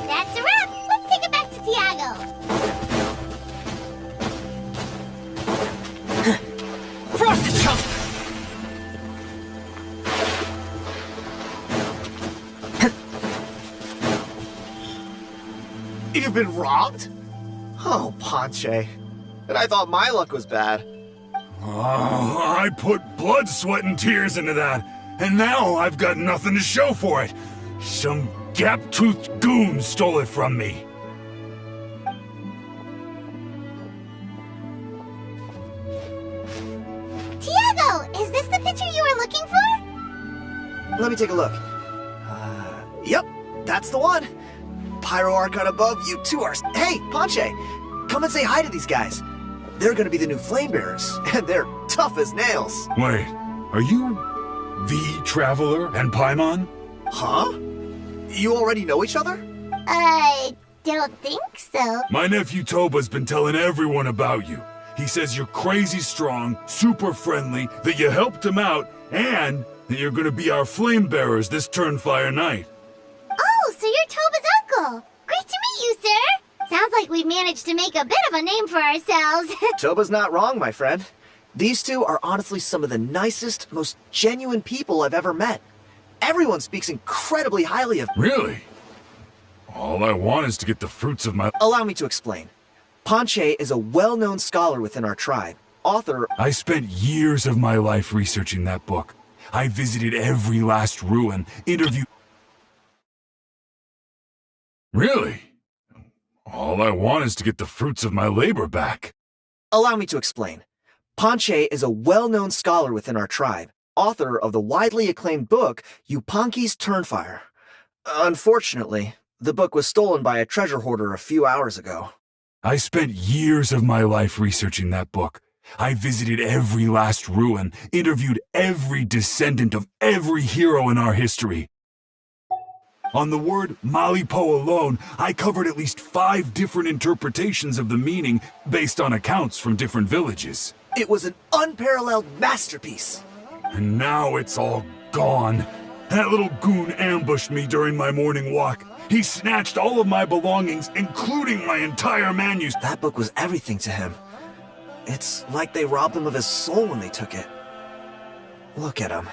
That's a wrap. Let's take it back to Tiago. Frost is coming! You've been robbed? Oh, Ponche. And I thought my luck was bad. Oh, I put blood, sweat, and tears into that, and now I've got nothing to show for it. Some gap-toothed goon stole it from me. Tiago, is this the picture you were looking for? Let me take a look. Yep, that's the one. Pyro Archon above, you two are... Hey, Ponche, come and say hi to these guys. They're gonna be the new flame bearers, and they're tough as nails. Wait, are you the Traveler and Paimon? Huh? You already know each other? I don't think so. My nephew Toba's been telling everyone about you. He says you're crazy strong, super friendly, that you helped him out, and that you're gonna be our flame bearers this Turnfire night. Oh, so you're Toba's uncle. Great to meet you, sir. Sounds like we've managed to make a bit of a name for ourselves. Toba's not wrong, my friend. These two are honestly some of the nicest, most genuine people I've ever met. Everyone speaks incredibly highly of... Really? All I want is to get the fruits of my... Allow me to explain. Ponche is a well-known scholar within our tribe, author... I spent years of my life researching that book. I visited every last ruin, interviewed... Really? All I want is to get the fruits of my labor back. Allow me to explain. Ponche is a well-known scholar within our tribe, author of the widely acclaimed book, Yupanqui's Turnfire. Unfortunately, the book was stolen by a treasure hoarder a few hours ago. I spent years of my life researching that book. I visited every last ruin, interviewed every descendant of every hero in our history. On the word Malipo alone, I covered at least 5 different interpretations of the meaning based on accounts from different villages. It was an unparalleled masterpiece. And now it's all gone. That little goon ambushed me during my morning walk. He snatched all of my belongings, including my entire manuscript. That book was everything to him. It's like they robbed him of his soul when they took it. Look at him.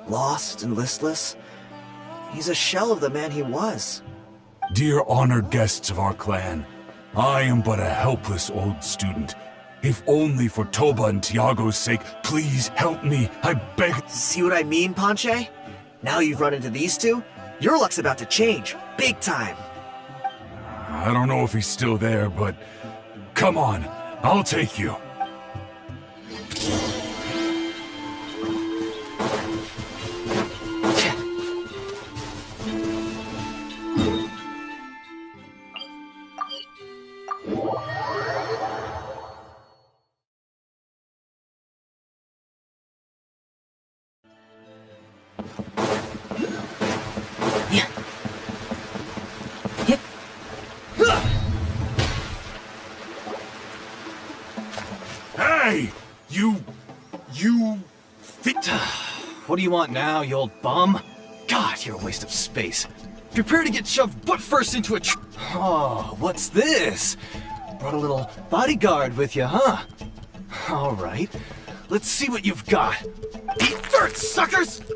Lost and listless. He's a shell of the man he was. Dear honored guests of our clan, I am but a helpless old student. If only for Toba and Tiago's sake, please help me, I beg. See what I mean, Ponche? Now you've run into these two, your luck's about to change, big time. I don't know if he's still there, but come on, I'll take you. Hey! You... What do you want now, you old bum? God, you're a waste of space. Prepare to get shoved butt first into a Oh, what's this? Brought a little bodyguard with you, huh? All right, let's see what you've got. Eat dirt, suckers! Hey,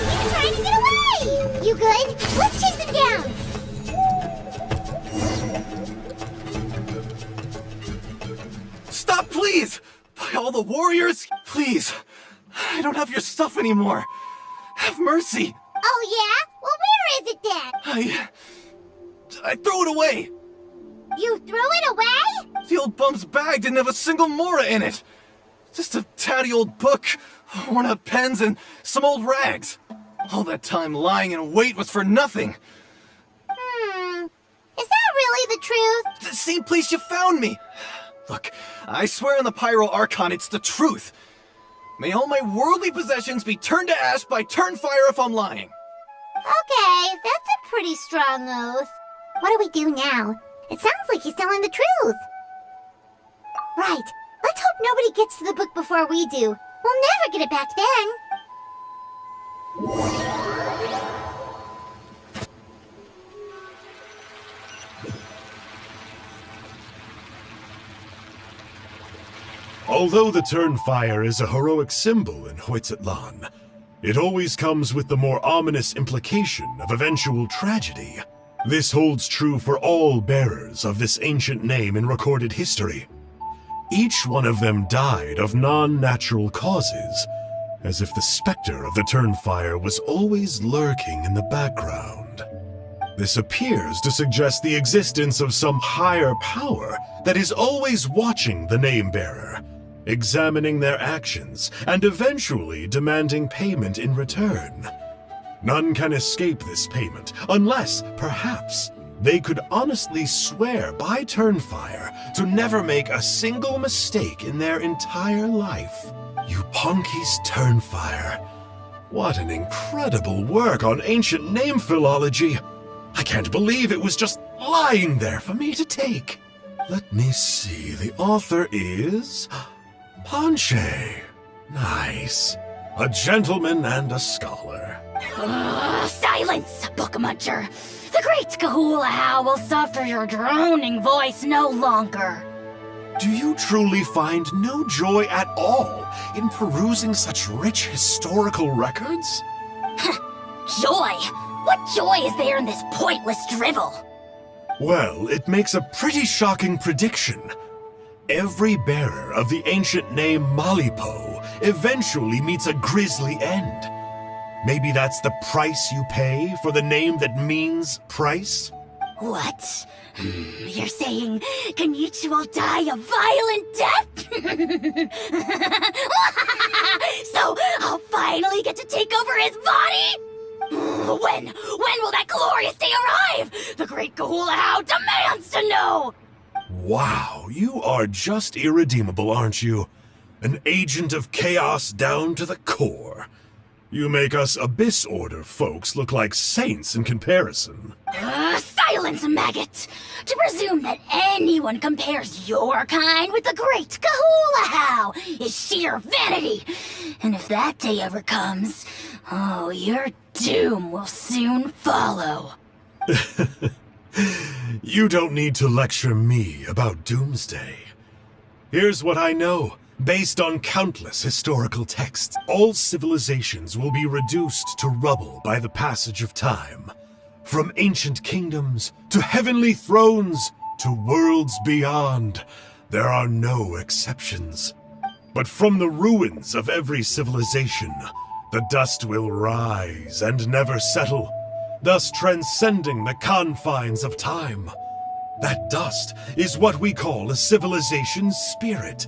he's trying to get away! You good? Let's chase him down! Stop, please! By all the warriors, please! I don't have your stuff anymore. Have mercy! Oh yeah? Well, where is it then? I threw it away! You threw it away? The old bum's bag didn't have a single mora in it! Just a tatty old book, worn out pens, and some old rags. All that time lying in wait was for nothing. Is that really the truth? The same place you found me! Look, I swear on the Pyro Archon it's the truth. May all my worldly possessions be turned to ash by Turnfire if I'm lying. Okay, that's a pretty strong oath. What do we do now? It sounds like he's telling the truth. Right. Let's hope nobody gets to the book before we do. We'll never get it back then. Although the Turnfire is a heroic symbol in Hoytitlan, it always comes with the more ominous implication of eventual tragedy. This holds true for all bearers of this ancient name in recorded history. Each one of them died of non-natural causes, as if the specter of the Turnfire was always lurking in the background. This appears to suggest the existence of some higher power that is always watching the name-bearer, examining their actions, and eventually demanding payment in return. None can escape this payment, unless, perhaps, they could honestly swear by Turnfire to never make a single mistake in their entire life. Yuponki's Turnfire. What an incredible work on ancient name philology. I can't believe it was just lying there for me to take. Let me see, the author is... Ponche. Nice. A gentleman and a scholar. Silence, book muncher. The great Kahula will suffer your droning voice no longer. Do you truly find no joy at all in perusing such rich historical records? Joy? What joy is there in this pointless drivel? Well, it makes a pretty shocking prediction. Every bearer of the ancient name Malipo eventually meets a grisly end. Maybe that's the price you pay for the name that means price? What? You're saying Kenichi will die a violent death? So I'll finally get to take over his body? When will that glorious day arrive? The great Kahula demands to know! Wow, you are just irredeemable, aren't you? An agent of chaos down to the core. You make us Abyss Order folks look like saints in comparison. Silence, maggot! To presume that anyone compares your kind with the great Kahula is sheer vanity. And if that day ever comes, oh, your doom will soon follow. You don't need to lecture me about Doomsday. Here's what I know. Based on countless historical texts, all civilizations will be reduced to rubble by the passage of time. From ancient kingdoms, to heavenly thrones, to worlds beyond, there are no exceptions. But from the ruins of every civilization, the dust will rise and never settle, thus transcending the confines of time. That dust is what we call a civilization's spirit.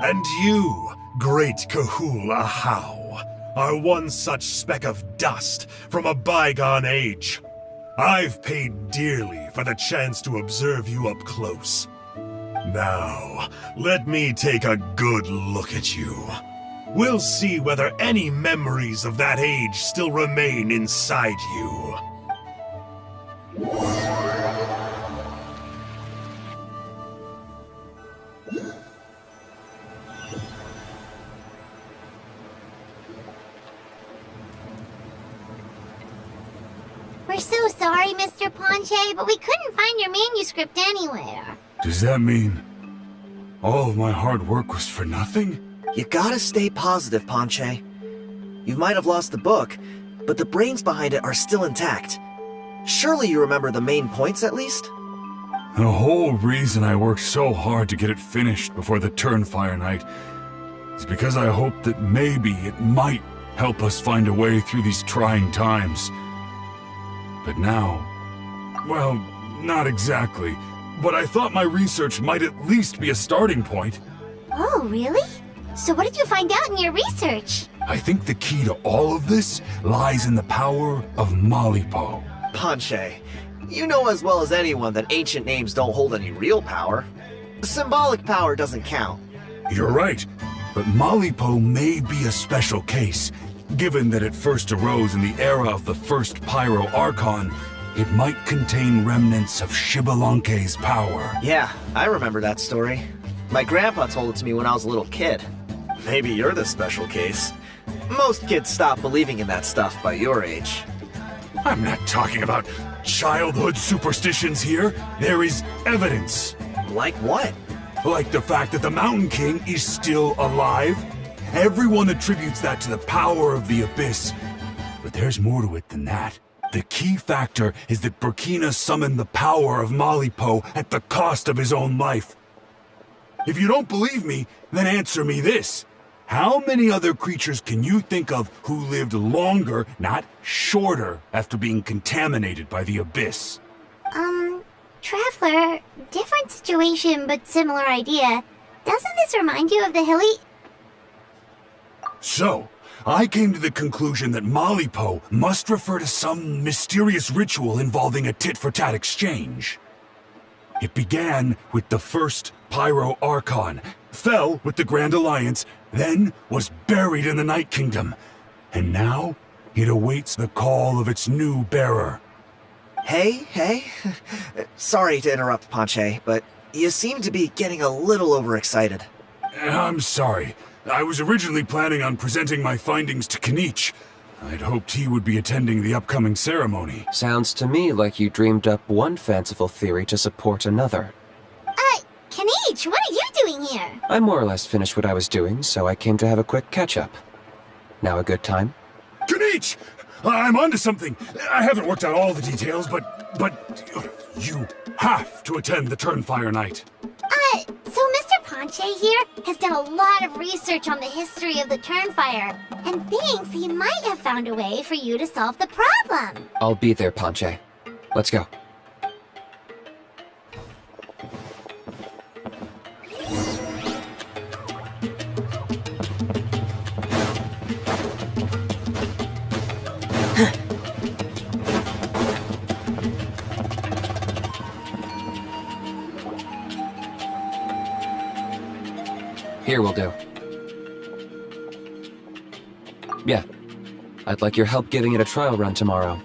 And you, great Kahula How, are one such speck of dust from a bygone age. I've paid dearly for the chance to observe you up close. Now, let me take a good look at you. We'll see whether any memories of that age still remain inside you. We're so sorry, Mr. Ponche, but we couldn't find your manuscript anywhere. Does that mean all of my hard work was for nothing? You gotta stay positive, Ponche. You might have lost the book, but the brains behind it are still intact. Surely you remember the main points at least? The whole reason I worked so hard to get it finished before the Turnfire Night is because I hoped that maybe it might help us find a way through these trying times. But now, well, not exactly, but I thought my research might at least be a starting point. Oh, really? So what did you find out in your research? I think the key to all of this lies in the power of Malipo. Ponche, you know as well as anyone that ancient names don't hold any real power. Symbolic power doesn't count. You're right, but Malipo may be a special case. Given that it first arose in the era of the first Pyro Archon, it might contain remnants of Shibalanke's power. Yeah, I remember that story. My grandpa told it to me when I was a little kid. Maybe you're the special case. Most kids stop believing in that stuff by your age. I'm not talking about childhood superstitions here. There is evidence. Like what? Like the fact that the Mountain King is still alive. Everyone attributes that to the power of the Abyss. But there's more to it than that. The key factor is that Burkina summoned the power of Malipo at the cost of his own life. If you don't believe me, then answer me this. How many other creatures can you think of who lived longer, not shorter, after being contaminated by the Abyss? Traveler, different situation but similar idea. Doesn't this remind you of the hilly... So, I came to the conclusion that Malipo must refer to some mysterious ritual involving a tit-for-tat exchange. It began with the first Pyro Archon, fell with the Grand Alliance, then was buried in the Night Kingdom, and now it awaits the call of its new bearer. Hey. Sorry to interrupt, Ponche, but you seem to be getting a little overexcited. I'm sorry. I was originally planning on presenting my findings to Kinich. I'd hoped he would be attending the upcoming ceremony. Sounds to me like you dreamed up one fanciful theory to support another. Kinich, what are you doing here? I more or less finished what I was doing, so I came to have a quick catch-up. Now a good time? Kinich! I'm onto something! I haven't worked out all the details, but you have to attend the Turnfire Night. So Mr. Ponche here has done a lot of research on the history of the Turnfire, and thinks he might have found a way for you to solve the problem. I'll be there, Ponche. Let's go. Here will do. Yeah. I'd like your help giving it a trial run tomorrow.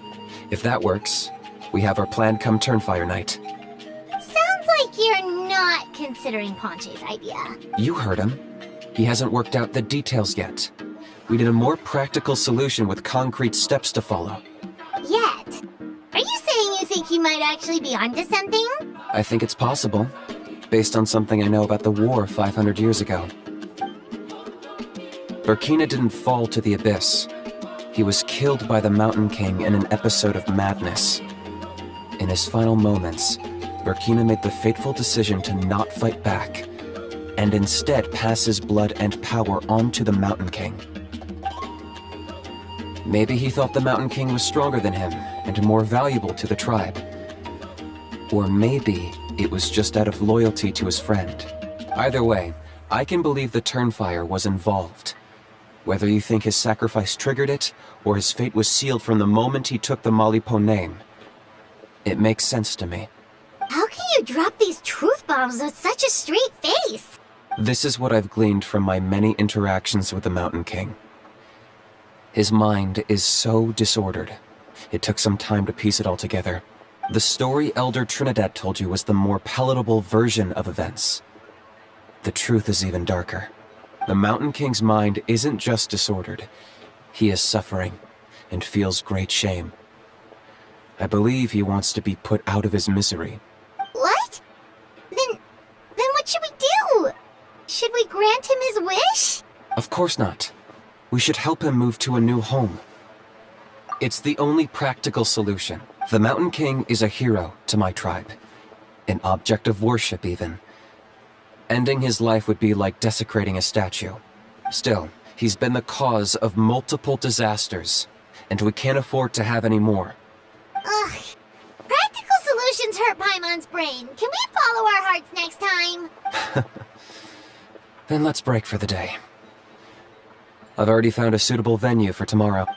If that works, we have our plan come Turnfire Night. Sounds like you're not considering Ponche's idea. You heard him. He hasn't worked out the details yet. We need a more practical solution with concrete steps to follow. Yet? Are you saying you think he might actually be onto something? I think it's possible, based on something I know about the war 500 years ago. Burkina didn't fall to the abyss. He was killed by the Mountain King in an episode of madness. In his final moments, Burkina made the fateful decision to not fight back, and instead pass his blood and power on to the Mountain King. Maybe he thought the Mountain King was stronger than him, and more valuable to the tribe. Or maybe it was just out of loyalty to his friend. Either way, I can believe the Turnfire was involved. Whether you think his sacrifice triggered it, or his fate was sealed from the moment he took the Malipo name, it makes sense to me. How can you drop these truth bombs with such a straight face? This is what I've gleaned from my many interactions with the Mountain King. His mind is so disordered. It took some time to piece it all together. The story Elder Trinidad told you was the more palatable version of events. The truth is even darker. The Mountain King's mind isn't just disordered. He is suffering and feels great shame. I believe he wants to be put out of his misery. What? Then what should we do? Should we grant him his wish? Of course not. We should help him move to a new home. It's the only practical solution. The Mountain King is a hero to my tribe. An object of worship, even. Ending his life would be like desecrating a statue. Still, he's been the cause of multiple disasters, and we can't afford to have any more. Ugh. Practical solutions hurt Paimon's brain. Can we follow our hearts next time? Then let's break for the day. I've already found a suitable venue for tomorrow.